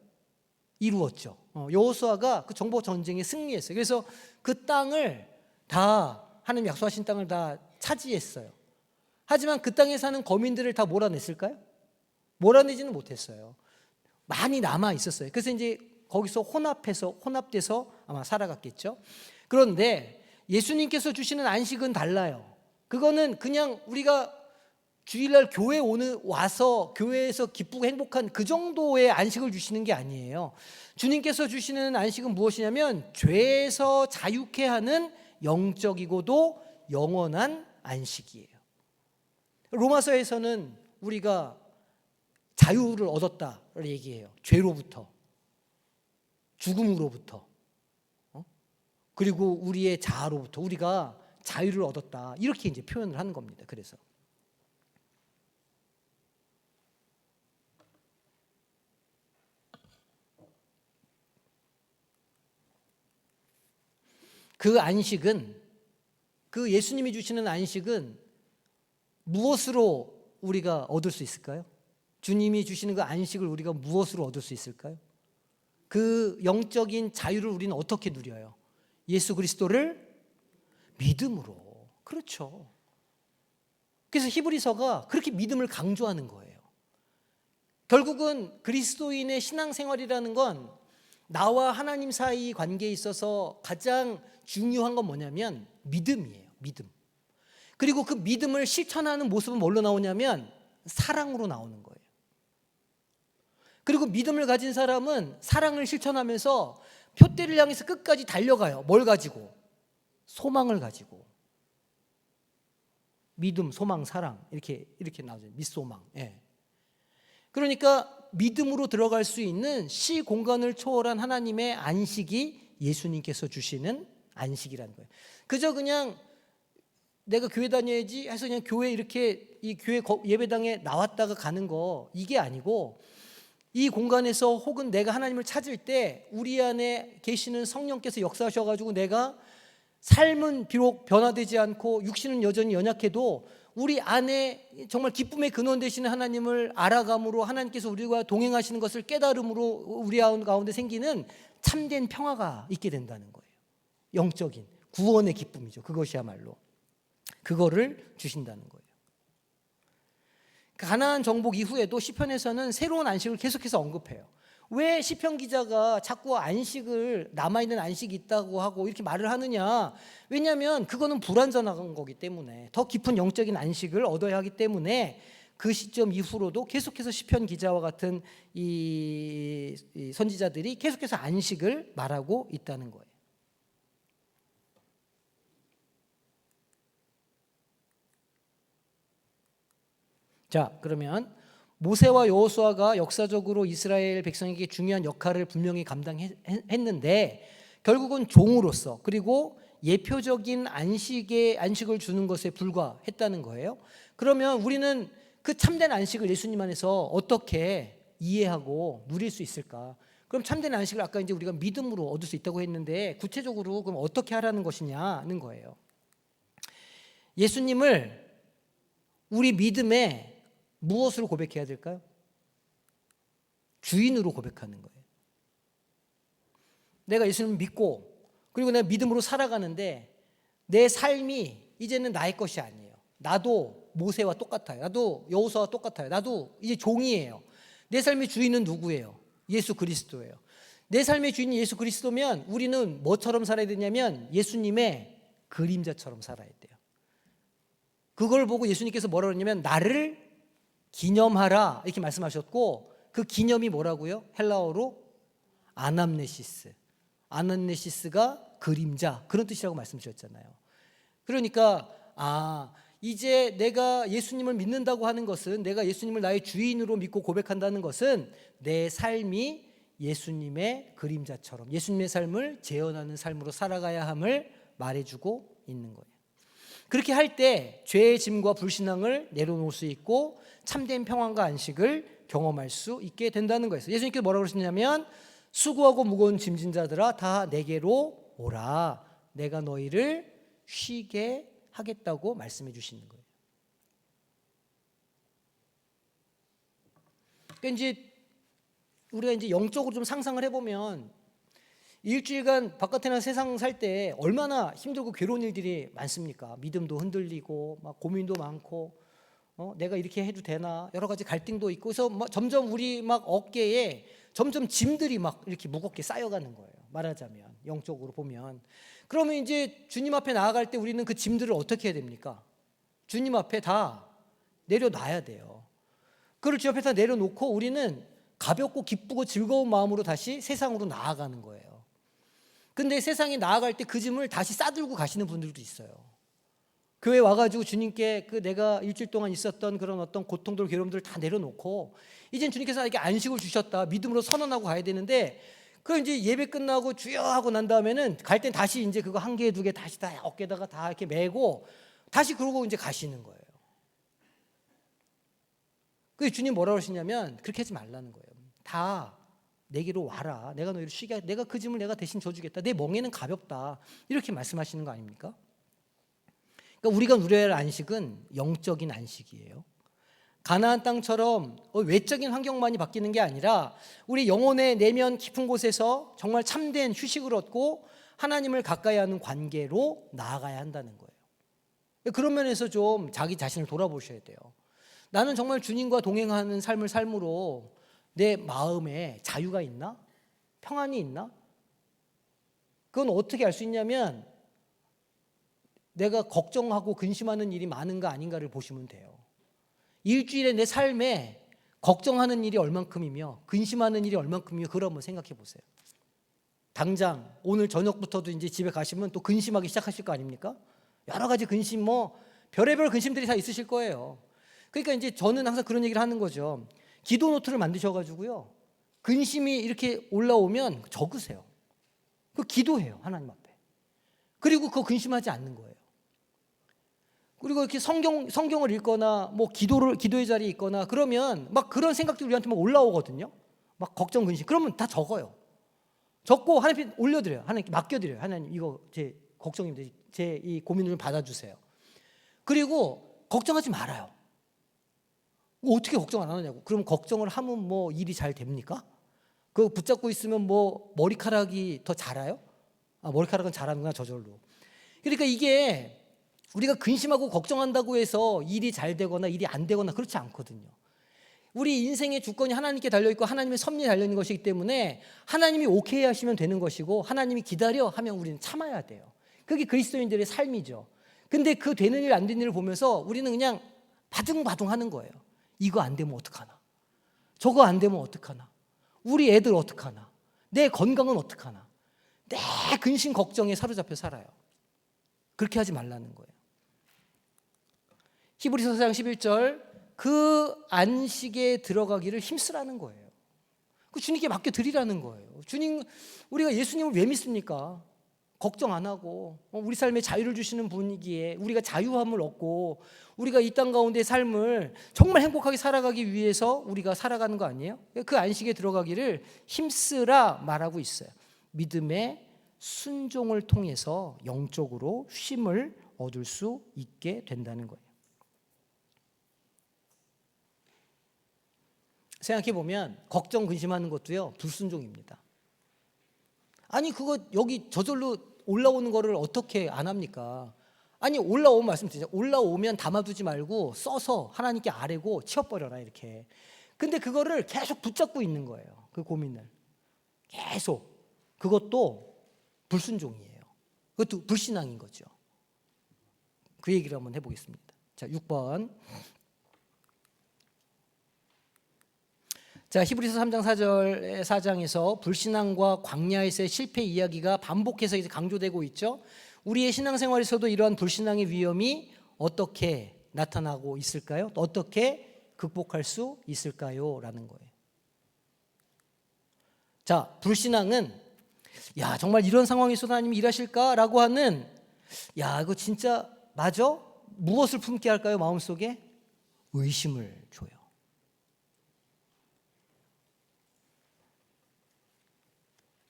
이루었죠. 여호수아가 그 정복 전쟁에 승리했어요. 그래서 그 땅을 다 하나님 약속하신 땅을 다 차지했어요. 하지만 그 땅에 사는 거민들을 다 몰아냈을까요? 몰아내지는 못했어요. 많이 남아 있었어요. 그래서 이제 거기서 혼합돼서 아마 살아갔겠죠. 그런데 예수님께서 주시는 안식은 달라요. 그거는 그냥 우리가 주일날 교회 와서 교회에서 기쁘고 행복한 그 정도의 안식을 주시는 게 아니에요. 주님께서 주시는 안식은 무엇이냐면 죄에서 자유케 하는 영적이고도 영원한 안식이에요. 로마서에서는 우리가 자유를 얻었다를 얘기해요. 죄로부터, 죽음으로부터, 그리고 우리의 자아로부터 우리가 자유를 얻었다. 이렇게 이제 표현을 하는 겁니다. 그래서 그 안식은, 그 예수님이 주시는 안식은 무엇으로 우리가 얻을 수 있을까요? 주님이 주시는 그 안식을 우리가 무엇으로 얻을 수 있을까요? 그 영적인 자유를 우리는 어떻게 누려요? 예수 그리스도를 믿음으로. 그렇죠. 그래서 히브리서가 그렇게 믿음을 강조하는 거예요. 결국은 그리스도인의 신앙생활이라는 건 나와 하나님 사이 관계에 있어서 가장 중요한 건 뭐냐면 믿음이에요. 믿음. 그리고 그 믿음을 실천하는 모습은 뭘로 나오냐면 사랑으로 나오는 거예요. 그리고 믿음을 가진 사람은 사랑을 실천하면서 표대를 향해서 끝까지 달려가요. 뭘 가지고? 소망을 가지고 믿음, 소망, 사랑 이렇게 나오죠. 믿소망. 예. 그러니까 믿음으로 들어갈 수 있는 시 공간을 초월한 하나님의 안식이 예수님께서 주시는 안식이라는 거예요. 그저 그냥 내가 교회 다녀야지 해서 그냥 교회 이렇게 이 교회 예배당에 나왔다가 가는 거 이게 아니고 이 공간에서 혹은 내가 하나님을 찾을 때 우리 안에 계시는 성령께서 역사하셔가지고 내가 삶은 비록 변화되지 않고 육신은 여전히 연약해도 우리 안에 정말 기쁨의 근원 되시는 하나님을 알아감으로 하나님께서 우리와 동행하시는 것을 깨달음으로 우리 가운데 생기는 참된 평화가 있게 된다는 거예요. 영적인 구원의 기쁨이죠. 그것이야말로 그거를 주신다는 거예요. 가나안 정복 이후에도 시편에서는 새로운 안식을 계속해서 언급해요. 왜 시편 기자가 자꾸 안식을 남아있는 안식이 있다고 하고 이렇게 말을 하느냐? 왜냐하면 그거는 불완전한 거기 때문에 더 깊은 영적인 안식을 얻어야 하기 때문에 그 시점 이후로도 계속해서 시편 기자와 같은 이 선지자들이 계속해서 안식을 말하고 있다는 거예요. 자, 그러면 모세와 여호수아가 역사적으로 이스라엘 백성에게 중요한 역할을 분명히 감당했는데 결국은 종으로서 그리고 예표적인 안식을 주는 것에 불과했다는 거예요. 그러면 우리는 그 참된 안식을 예수님 안에서 어떻게 이해하고 누릴 수 있을까? 그럼 참된 안식을 아까 이제 우리가 믿음으로 얻을 수 있다고 했는데 구체적으로 그럼 어떻게 하라는 것이냐는 거예요. 예수님을 우리 믿음에 무엇으로 고백해야 될까요? 주인으로 고백하는 거예요. 내가 예수님을 믿고 그리고 내가 믿음으로 살아가는데 내 삶이 이제는 나의 것이 아니에요. 나도 모세와 똑같아요. 나도 여호수아와 똑같아요. 나도 이제 종이에요. 내 삶의 주인은 누구예요? 예수 그리스도예요. 내 삶의 주인이 예수 그리스도면 우리는 뭐처럼 살아야 되냐면 예수님의 그림자처럼 살아야 돼요. 그걸 보고 예수님께서 뭐라고 했냐면 나를 기념하라 이렇게 말씀하셨고 그 기념이 뭐라고요? 헬라어로 아남네시스. 아남네시스가 그림자 그런 뜻이라고 말씀 주셨잖아요. 그러니까 이제 내가 예수님을 믿는다고 하는 것은 내가 예수님을 나의 주인으로 믿고 고백한다는 것은 내 삶이 예수님의 그림자처럼 예수님의 삶을 재현하는 삶으로 살아가야 함을 말해주고 있는 거예요. 그렇게 할 때 죄의 짐과 불신앙을 내려놓을 수 있고 참된 평안과 안식을 경험할 수 있게 된다는 거예요. 예수님께서 뭐라고 그러셨냐면 수고하고 무거운 짐진 자들아 다 내게로 오라. 내가 너희를 쉬게 하겠다고 말씀해 주시는 거예요. 그러니까 이제 우리가 이제 영적으로 좀 상상을 해보면 일주일간 바깥에 나 세상 살 때 얼마나 힘들고 괴로운 일들이 많습니까? 믿음도 흔들리고 막 고민도 많고 내가 이렇게 해도 되나 여러 가지 갈등도 있고 그래서 점점 우리 막 어깨에 점점 짐들이 막 이렇게 무겁게 쌓여가는 거예요. 말하자면 영적으로 보면 그러면 이제 주님 앞에 나아갈 때 우리는 그 짐들을 어떻게 해야 됩니까? 주님 앞에 다 내려놔야 돼요. 그걸 주 앞에 다 내려놓고 우리는 가볍고 기쁘고 즐거운 마음으로 다시 세상으로 나아가는 거예요. 근데 세상에 나아갈 때 그 짐을 다시 싸들고 가시는 분들도 있어요. 교회 와가지고 주님께 그 내가 일주일 동안 있었던 그런 어떤 고통들, 괴로움들을 다 내려놓고 이젠 주님께서 나에게 안식을 주셨다 믿음으로 선언하고 가야 되는데 그 이제 예배 끝나고 주여 하고 난 다음에는 갈 땐 다시 이제 그거 한 개, 두 개 다시 다 어깨다가 다 이렇게 메고 다시 그러고 이제 가시는 거예요. 그 주님 뭐라고 하시냐면 그렇게 하지 말라는 거예요. 다 내게로 와라. 내가 너희를 쉬게 내가 그 짐을 내가 대신 져주겠다. 내 멍에는 가볍다. 이렇게 말씀하시는 거 아닙니까? 그러니까 우리가 누려야 할 안식은 영적인 안식이에요. 가나안 땅처럼 외적인 환경만이 바뀌는 게 아니라 우리 영혼의 내면 깊은 곳에서 정말 참된 휴식을 얻고 하나님을 가까이 하는 관계로 나아가야 한다는 거예요. 그런 면에서 좀 자기 자신을 돌아보셔야 돼요. 나는 정말 주님과 동행하는 삶을 삶으로 내 마음에 자유가 있나? 평안이 있나? 그건 어떻게 알 수 있냐면 내가 걱정하고 근심하는 일이 많은가 아닌가를 보시면 돼요. 일주일에 내 삶에 걱정하는 일이 얼만큼이며 근심하는 일이 얼만큼이며 그걸 한번 생각해 보세요. 당장 오늘 저녁부터도 이제 집에 가시면 또 근심하기 시작하실 거 아닙니까? 여러 가지 근심, 별의별 근심들이 다 있으실 거예요. 그러니까 이제 저는 항상 그런 얘기를 하는 거죠. 기도 노트를 만드셔가지고요, 근심이 이렇게 올라오면 적으세요. 그 기도해요, 하나님 앞에. 그리고 그거 근심하지 않는 거예요. 그리고 이렇게 성경을 읽거나 기도의 자리에 있거나 그러면 막 그런 생각들이 우리한테 막 올라오거든요. 막 걱정, 근심. 그러면 다 적어요. 적고 하나님께 올려드려요. 하나님께 맡겨드려요. 하나님, 이거 제 걱정인데 제 이 고민을 좀 받아주세요. 그리고 걱정하지 말아요. 어떻게 걱정 안 하느냐고. 그럼 걱정을 하면 일이 잘 됩니까? 그거 붙잡고 있으면 머리카락이 더 자라요? 머리카락은 자라는구나, 저절로. 그러니까 이게 우리가 근심하고 걱정한다고 해서 일이 잘 되거나 일이 안 되거나 그렇지 않거든요. 우리 인생의 주권이 하나님께 달려있고 하나님의 섭리에 달려있는 것이기 때문에 하나님이 오케이 하시면 되는 것이고, 하나님이 기다려 하면 우리는 참아야 돼요. 그게 그리스도인들의 삶이죠. 근데 그 되는 일 안 되는 일을 보면서 우리는 그냥 바둥바둥 하는 거예요. 이거 안 되면 어떡하나, 저거 안 되면 어떡하나, 우리 애들 어떡하나, 내 건강은 어떡하나, 내 근심 걱정에 사로잡혀 살아요. 그렇게 하지 말라는 거예요. 히브리서 4장 11절, 그 안식에 들어가기를 힘쓰라는 거예요. 그 주님께 맡겨드리라는 거예요. 주님, 우리가 예수님을 왜 믿습니까? 걱정 안 하고 우리 삶에 자유를 주시는 분이기에 우리가 자유함을 얻고 우리가 이 땅 가운데 삶을 정말 행복하게 살아가기 위해서 우리가 살아가는 거 아니에요? 그 안식에 들어가기를 힘쓰라 말하고 있어요. 믿음의 순종을 통해서 영적으로 쉼을 얻을 수 있게 된다는 거예요. 생각해 보면 걱정 근심하는 것도요, 불순종입니다. 아니 그거 여기 저절로 올라오는 거를 어떻게 안 합니까? 아니 올라오면 말씀드리죠. 올라오면 담아두지 말고 써서 하나님께 아뢰고 치워버려라, 이렇게. 근데 그거를 계속 붙잡고 있는 거예요. 그 고민을 계속. 그것도 불순종이에요. 그것도 불신앙인 거죠. 그 얘기를 한번 해보겠습니다. 자, 6번. 자, 히브리서 3장 4장에서 불신앙과 광야에서의 실패 이야기가 반복해서 이제 강조되고 있죠. 우리의 신앙생활에서도 이러한 불신앙의 위험이 어떻게 나타나고 있을까요? 어떻게 극복할 수 있을까요? 라는 거예요. 자, 불신앙은 정말 이런 상황에서도 하나님이 일하실까라고 하는, 이거 진짜 맞아? 무엇을 품게 할까요? 마음속에 의심을 줘요.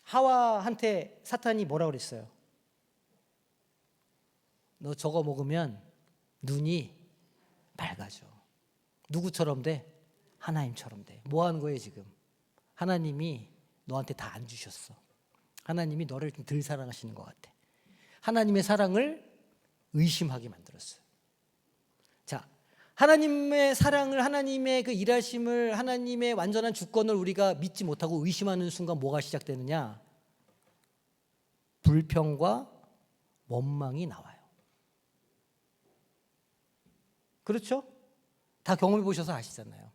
하와한테 사탄이 뭐라 그랬어요? 너 저거 먹으면 눈이 밝아져. 누구처럼 돼? 하나님처럼 돼. 뭐 하는 거예요 지금? 하나님이 너한테 다 안 주셨어. 하나님이 너를 좀 덜 사랑하시는 것 같아. 하나님의 사랑을 의심하게 만들었어요. 자, 하나님의 사랑을, 하나님의 그 일하심을, 하나님의 완전한 주권을 우리가 믿지 못하고 의심하는 순간 뭐가 시작되느냐? 불평과 원망이 나와요. 그렇죠? 다 경험해 보셔서 아시잖아요.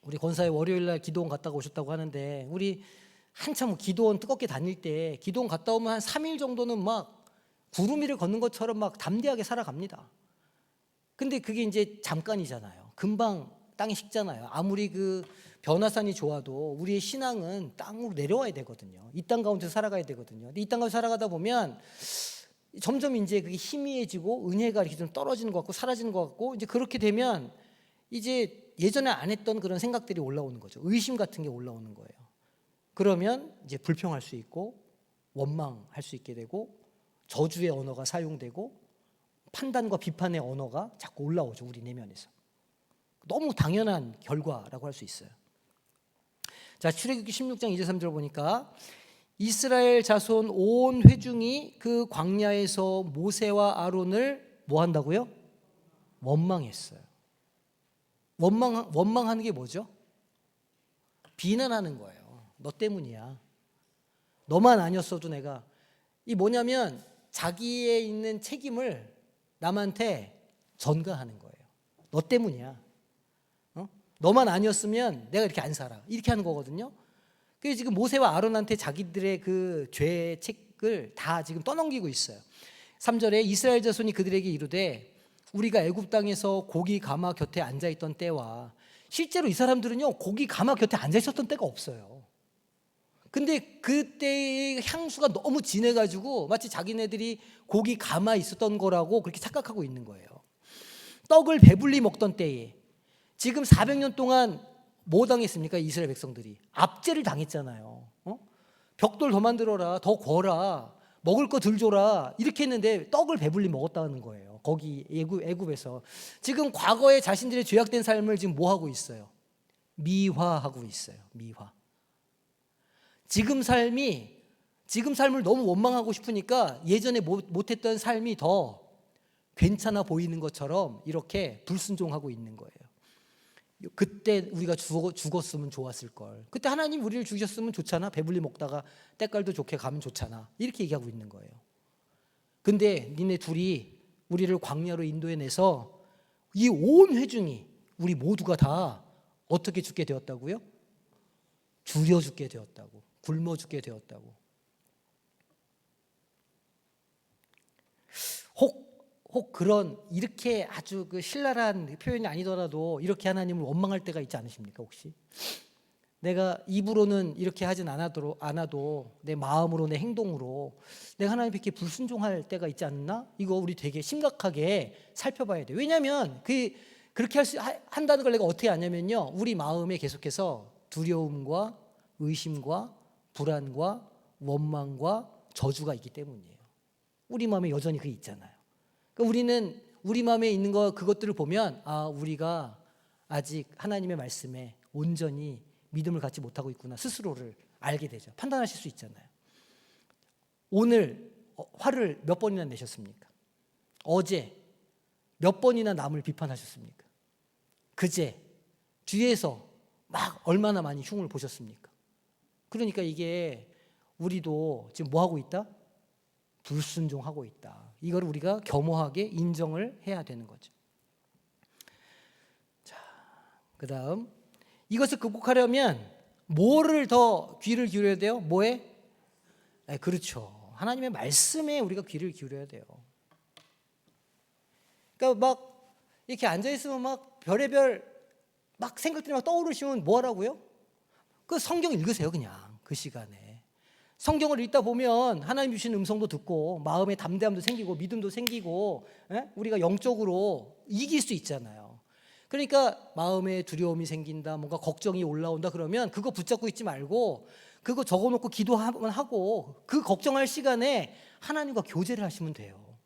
우리 권사회 월요일날 기도원 갔다가 오셨다고 하는데, 우리 한참 기도원 뜨겁게 다닐 때 기도원 갔다 오면 한 3일 정도는 막 구름 위를 걷는 것처럼 막 담대하게 살아갑니다. 근데 그게 이제 잠깐이잖아요. 금방 땅이 식잖아요. 아무리 그 변화산이 좋아도 우리의 신앙은 땅으로 내려와야 되거든요. 이 땅 가운데 살아가야 되거든요. 근데 이 땅 가운데 살아가다 보면 점점 이제 그게 희미해지고 은혜가 이렇게 좀 떨어지는 것 같고 사라지는 것 같고, 이제 그렇게 되면 이제 예전에 안 했던 그런 생각들이 올라오는 거죠. 의심 같은 게 올라오는 거예요. 그러면 이제 불평할 수 있고 원망할 수 있게 되고 저주의 언어가 사용되고 판단과 비판의 언어가 자꾸 올라오죠. 우리 내면에서. 너무 당연한 결과라고 할 수 있어요. 자, 출애굽기 16장 2절 3절 보니까 이스라엘 자손 온 회중이 그 광야에서 모세와 아론을 뭐 한다고요? 원망했어요. 원망하는 게 뭐죠? 비난하는 거예요. 너 때문이야. 너만 아니었어도 내가. 이 뭐냐면 자기의 있는 책임을 남한테 전가하는 거예요. 너 때문이야. 너만 아니었으면 내가 이렇게 안 살아. 이렇게 하는 거거든요. 그래서 지금 모세와 아론한테 자기들의 그 죄책을 다 지금 떠넘기고 있어요. 3절에 이스라엘 자손이 그들에게 이르되 우리가 애굽 땅에서 고기 가마 곁에 앉아 있던 때와, 실제로 이 사람들은요 고기 가마 곁에 앉아 있었던 때가 없어요. 근데 그때의 향수가 너무 진해가지고 마치 자기네들이 고기 가마 있었던 거라고 그렇게 착각하고 있는 거예요. 떡을 배불리 먹던 때에, 지금 400년 동안 뭐 당했습니까? 이스라엘 백성들이 압제를 당했잖아요. 벽돌 더 만들어라, 더 구워라, 먹을 거 덜 줘라, 이렇게 했는데 떡을 배불리 먹었다는 거예요. 거기 애굽에서 지금 과거에 자신들의 죄악된 삶을 지금 뭐 하고 있어요? 미화하고 있어요. 미화. 지금 삶을 너무 원망하고 싶으니까 예전에 못했던 삶이 더 괜찮아 보이는 것처럼 이렇게 불순종하고 있는 거예요. 그때 우리가 죽었으면 좋았을 걸. 그때 하나님 우리를 죽이셨으면 좋잖아. 배불리 먹다가 때깔도 좋게 가면 좋잖아. 이렇게 얘기하고 있는 거예요. 근데 니네 둘이 우리를 광야로 인도해내서 이 온 회중이, 우리 모두가 다 어떻게 죽게 되었다고요? 줄여 죽게 되었다고, 굶어 죽게 되었다고. 혹 그런 이렇게 아주 그 신랄한 표현이 아니더라도 이렇게 하나님을 원망할 때가 있지 않으십니까? 혹시 내가 입으로는 이렇게 하진 않아도 내 마음으로, 내 행동으로 내가 하나님께 불순종할 때가 있지 않나? 이거 우리 되게 심각하게 살펴봐야 돼요. 왜냐하면 그렇게 한다는 걸 내가 어떻게 아냐면요, 우리 마음에 계속해서 두려움과 의심과 불안과 원망과 저주가 있기 때문이에요. 우리 마음에 여전히 그게 있잖아요. 그러니까 우리는 우리 마음에 있는 그것들을 보면 우리가 아직 하나님의 말씀에 온전히 믿음을 갖지 못하고 있구나, 스스로를 알게 되죠. 판단하실 수 있잖아요. 오늘 화를 몇 번이나 내셨습니까? 어제 몇 번이나 남을 비판하셨습니까? 그제 뒤에서 막 얼마나 많이 흉을 보셨습니까? 그러니까 이게 우리도 지금 뭐 하고 있다? 불순종하고 있다. 이걸 우리가 겸허하게 인정을 해야 되는 거죠. 자, 그다음 이것을 극복하려면 뭐를 더 귀를 기울여야 돼요? 뭐에? 그렇죠. 하나님의 말씀에 우리가 귀를 기울여야 돼요. 그러니까 막 이렇게 앉아 있으면 막 별의별 막 생각들이 막 떠오르시면 뭐 하라고요? 그 성경 읽으세요. 그냥 그 시간에 성경을 읽다 보면 하나님 주신 음성도 듣고 마음의 담대함도 생기고 믿음도 생기고, 우리가 영적으로 이길 수 있잖아요. 그러니까 마음에 두려움이 생긴다, 뭔가 걱정이 올라온다 그러면 그거 붙잡고 있지 말고 그거 적어놓고 기도하면 하고, 그 걱정할 시간에 하나님과 교제를 하시면 돼요.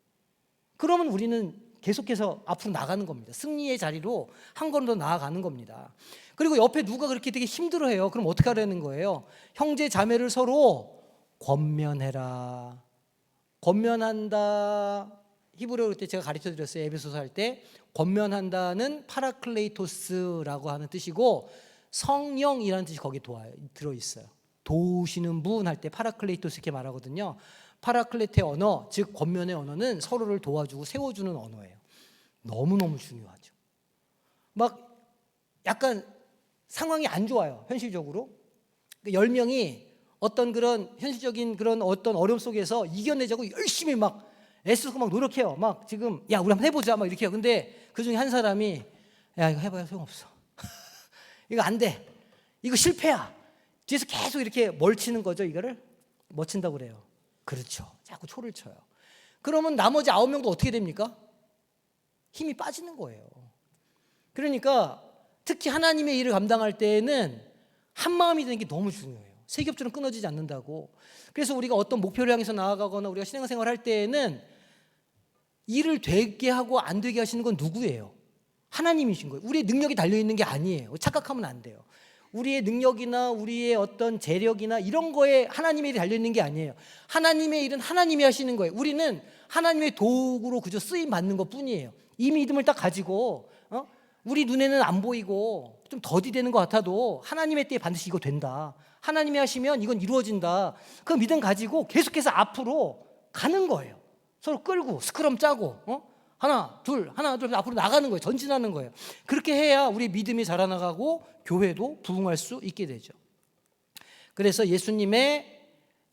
그러면 우리는 계속해서 앞으로 나가는 겁니다. 승리의 자리로 한 걸음 더 나아가는 겁니다. 그리고 옆에 누가 그렇게 되게 힘들어해요. 그럼 어떻게 하라는 거예요? 형제 자매를 서로 권면해라. 권면한다. 히브리어로 때 제가 가르쳐 드렸어요. 에베소서 할 때 권면한다는 파라클레이토스라고 하는 뜻이고 성령이라는 뜻이 거기 들어 있어요. 도우시는 분 할 때 파라클레이토스 이렇게 말하거든요. 파라클레테의 언어, 즉 권면의 언어는 서로를 도와주고 세워주는 언어예요. 너무너무 중요하죠. 막 약간 상황이 안 좋아요, 현실적으로. 10명이 어떤 그런 현실적인 그런 어떤 어려움 속에서 이겨내자고 열심히 막 애쓰고 막 노력해요. 막 지금 우리 한번 해보자 막 이렇게 해요. 근데 그 중에 한 사람이 이거 해봐야 소용없어. 이거 안 돼. 이거 실패야. 뒤에서 계속 이렇게 멀치는 거죠. 이거를 뭐 친다고 그래요? 그렇죠. 자꾸 초를 쳐요. 그러면 나머지 9명도 어떻게 됩니까? 힘이 빠지는 거예요. 그러니까 특히 하나님의 일을 감당할 때에는 한 마음이 되는 게 너무 중요해요. 세겹처럼 끊어지지 않는다고. 그래서 우리가 어떤 목표를 향해서 나아가거나 우리가 신앙생활 할 때에는 일을 되게 하고 안 되게 하시는 건 누구예요? 하나님이신 거예요. 우리의 능력이 달려있는 게 아니에요. 착각하면 안 돼요. 우리의 능력이나 우리의 어떤 재력이나 이런 거에 하나님의 일이 달려있는 게 아니에요. 하나님의 일은 하나님이 하시는 거예요. 우리는 하나님의 도구로 그저 쓰임 받는 것 뿐이에요. 이 믿음을 딱 가지고 우리 눈에는 안 보이고 좀 더디되는 것 같아도 하나님의 때에 반드시 이거 된다. 하나님이 하시면 이건 이루어진다. 그 믿음 가지고 계속해서 앞으로 가는 거예요. 서로 끌고 스크럼 짜고 하나 둘 앞으로 나가는 거예요. 전진하는 거예요. 그렇게 해야 우리 믿음이 자라나가고 교회도 부흥할 수 있게 되죠. 그래서 예수님의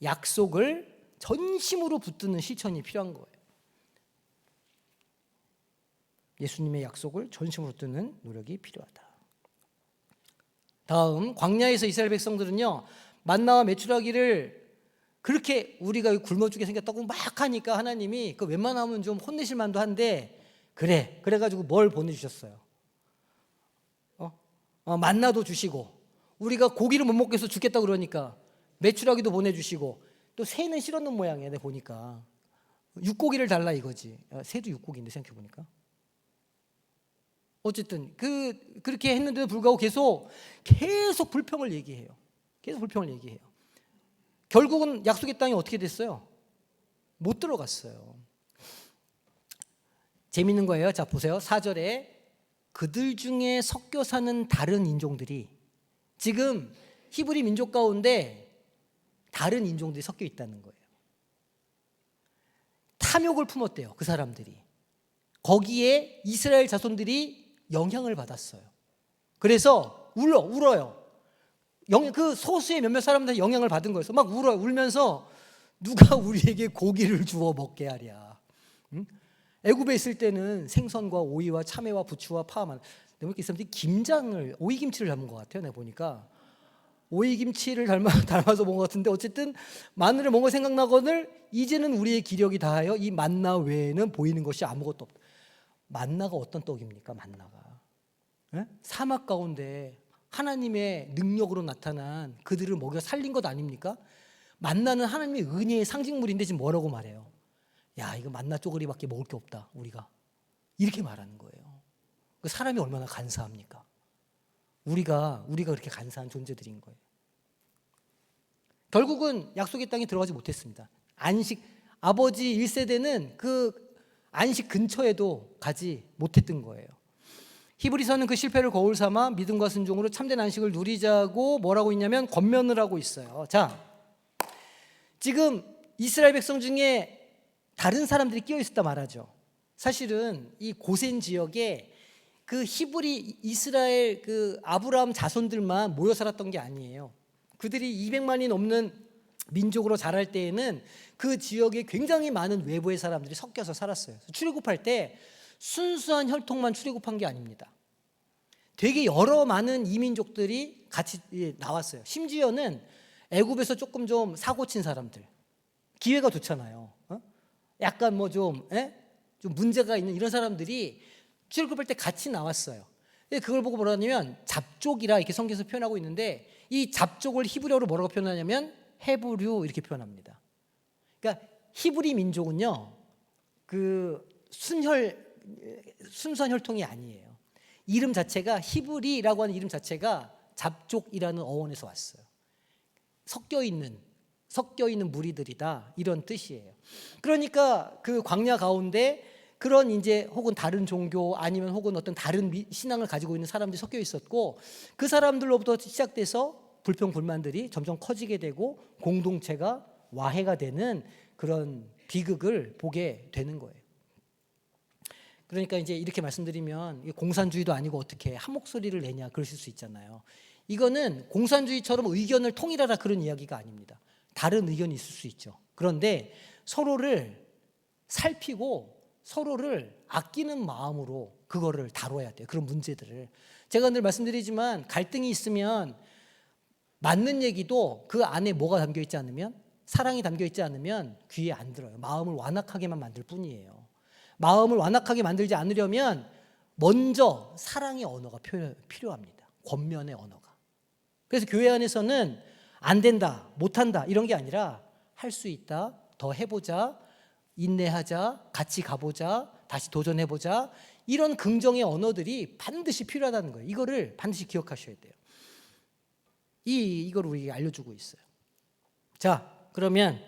약속을 전심으로 붙드는 실천이 필요한 거예요. 예수님의 약속을 전심으로 붙드는 노력이 필요하다. 다음, 광야에서 이스라엘 백성들은요, 만나와 메추라기를 그렇게 우리가 굶어 죽게 생겼다고 막 하니까 하나님이 그 웬만하면 좀 혼내실 만도 한데, 그래가지고 뭘 보내주셨어요? 만나도 주시고, 우리가 고기를 못 먹게 해서 죽겠다 그러니까 메추라기도 보내주시고, 또 새는 실었는 모양이야. 내가 보니까 육고기를 달라 이거지. 새도 육고기인데 생각해보니까. 어쨌든 그렇게 했는데도 불구하고 계속 불평을 얘기해요. 계속 불평을 얘기해요. 결국은 약속의 땅이 어떻게 됐어요? 못 들어갔어요. 재밌는 거예요. 자, 보세요. 4절에 그들 중에 섞여 사는 다른 인종들이, 지금 히브리 민족 가운데 다른 인종들이 섞여 있다는 거예요. 탐욕을 품었대요. 그 사람들이. 거기에 이스라엘 자손들이 영향을 받았어요. 그래서 울어요. 그 소수의 몇몇 사람들이 영향을 받은 거였어. 막 울어요. 울면서 누가 우리에게 고기를 주워 먹게 하랴. 응? 애굽에 있을 때는 생선과 오이와 참외와 부추와 파만, 내가 보니까 이 사람들이 오이김치를 담은 것 같아요. 내가 보니까 오이김치를 닮아서 본 것 같은데, 어쨌든 마늘을 먹은 거 생각나거늘 이제는 우리의 기력이 다하여 이 만나 외에는 보이는 것이 아무것도 없다. 만나가 어떤 떡입니까? 만나가 사막 가운데 하나님의 능력으로 나타난 그들을 먹여 살린 것 아닙니까? 만나는 하나님의 은혜의 상징물인데 지금 뭐라고 말해요? 야, 이거 만나 쪼그리밖에 먹을 게 없다 우리가, 이렇게 말하는 거예요. 그 사람이 얼마나 간사합니까? 우리가 그렇게 간사한 존재들인 거예요. 결국은 약속의 땅에 들어가지 못했습니다. 아버지 1세대는 그 안식 근처에도 가지 못했던 거예요. 히브리서는 그 실패를 거울 삼아 믿음과 순종으로 참된 안식을 누리자고 뭐라고 있냐면 권면을 하고 있어요. 자, 지금 이스라엘 백성 중에 다른 사람들이 끼어 있었다 말하죠. 사실은 이 고센 지역에 그 히브리 이스라엘 그 아브라함 자손들만 모여 살았던 게 아니에요. 그들이 200만이 넘는 민족으로 자랄 때에는 그 지역에 굉장히 많은 외부의 사람들이 섞여서 살았어요. 출애굽할 때 순수한 혈통만 출애굽한 게 아닙니다. 되게 여러 많은 이민족들이 같이 나왔어요. 심지어는 애굽에서 조금 좀 사고 친 사람들, 기회가 좋잖아요. 약간 뭐 좀 문제가 있는 이런 사람들이 출애굽할 때 같이 나왔어요. 그걸 보고 뭐라 하냐면 잡족이라 이렇게 성경에서 표현하고 있는데, 이 잡족을 히브리어로 뭐라고 표현하냐면 헤브류 이렇게 표현합니다. 그러니까 히브리 민족은요, 그 순수한 혈통이 아니에요. 이름 자체가, 히브리라고 하는 이름 자체가 잡족이라는 어원에서 왔어요. 섞여 있는 무리들이다, 이런 뜻이에요. 그러니까 그 광야 가운데 그런 이제 혹은 다른 종교 아니면 혹은 어떤 다른 신앙을 가지고 있는 사람들이 섞여 있었고, 그 사람들로부터 시작돼서 불평 불만들이 점점 커지게 되고 공동체가 와해가 되는 그런 비극을 보게 되는 거예요. 그러니까 이제 이렇게 말씀드리면 공산주의도 아니고 어떻게 한 목소리를 내냐 그러실 수 있잖아요. 이거는 공산주의처럼 의견을 통일하라 그런 이야기가 아닙니다. 다른 의견이 있을 수 있죠. 그런데 서로를 살피고 서로를 아끼는 마음으로 그거를 다뤄야 돼요. 그런 문제들을. 제가 늘 말씀드리지만 갈등이 있으면 맞는 얘기도 그 안에 뭐가 담겨 있지 않으면, 사랑이 담겨 있지 않으면 귀에 안 들어요. 마음을 완악하게만 만들 뿐이에요. 마음을 완악하게 만들지 않으려면 먼저 사랑의 언어가 필요합니다. 권면의 언어가. 그래서 교회 안에서는 안 된다, 못한다 이런 게 아니라 할 수 있다, 더 해보자, 인내하자, 같이 가보자, 다시 도전해보자, 이런 긍정의 언어들이 반드시 필요하다는 거예요. 이거를 반드시 기억하셔야 돼요. 이걸 우리에게 알려주고 있어요. 자, 그러면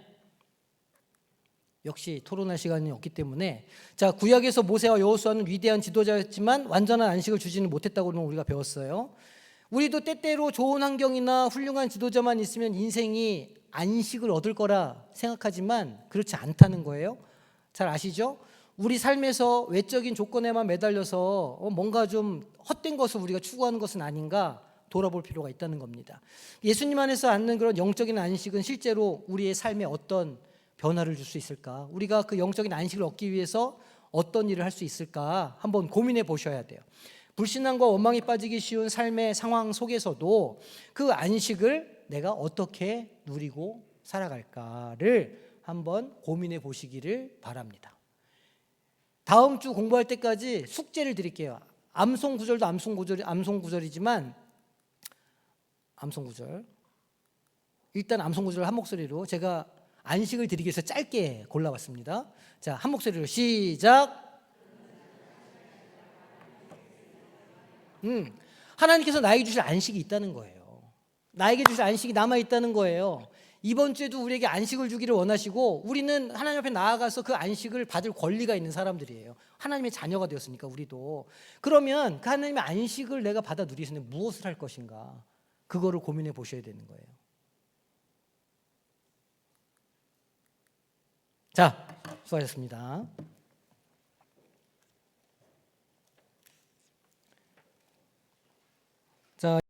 역시 토론할 시간이 없기 때문에, 자, 구약에서 모세와 여호수아는 위대한 지도자였지만 완전한 안식을 주지는 못했다고 우리가 배웠어요. 우리도 때때로 좋은 환경이나 훌륭한 지도자만 있으면 인생이 안식을 얻을 거라 생각하지만 그렇지 않다는 거예요. 잘 아시죠? 우리 삶에서 외적인 조건에만 매달려서 뭔가 좀 헛된 것을 우리가 추구하는 것은 아닌가 돌아볼 필요가 있다는 겁니다. 예수님 안에서 갖는 그런 영적인 안식은 실제로 우리의 삶에 어떤 변화를 줄 수 있을까? 우리가 그 영적인 안식을 얻기 위해서 어떤 일을 할 수 있을까? 한번 고민해 보셔야 돼요. 불신앙과 원망에 빠지기 쉬운 삶의 상황 속에서도 그 안식을 내가 어떻게 누리고 살아갈까를 한번 고민해 보시기를 바랍니다. 다음 주 공부할 때까지 숙제를 드릴게요. 암송 구절도 암송 구절이지만 암송 구절. 일단 암송 구절을 한 목소리로 제가 안식을 드리기 위해서 짧게 골라봤습니다. 자, 한 목소리로 시작. 하나님께서 나에게 주실 안식이 있다는 거예요. 나에게 주실 안식이 남아 있다는 거예요. 이번 주에도 우리에게 안식을 주기를 원하시고 우리는 하나님 앞에 나아가서 그 안식을 받을 권리가 있는 사람들이에요. 하나님의 자녀가 되었으니까 우리도. 그러면 그 하나님의 안식을 내가 받아 누리기 위해서는 무엇을 할 것인가? 그거를 고민해 보셔야 되는 거예요. 자, 수고하셨습니다. 자.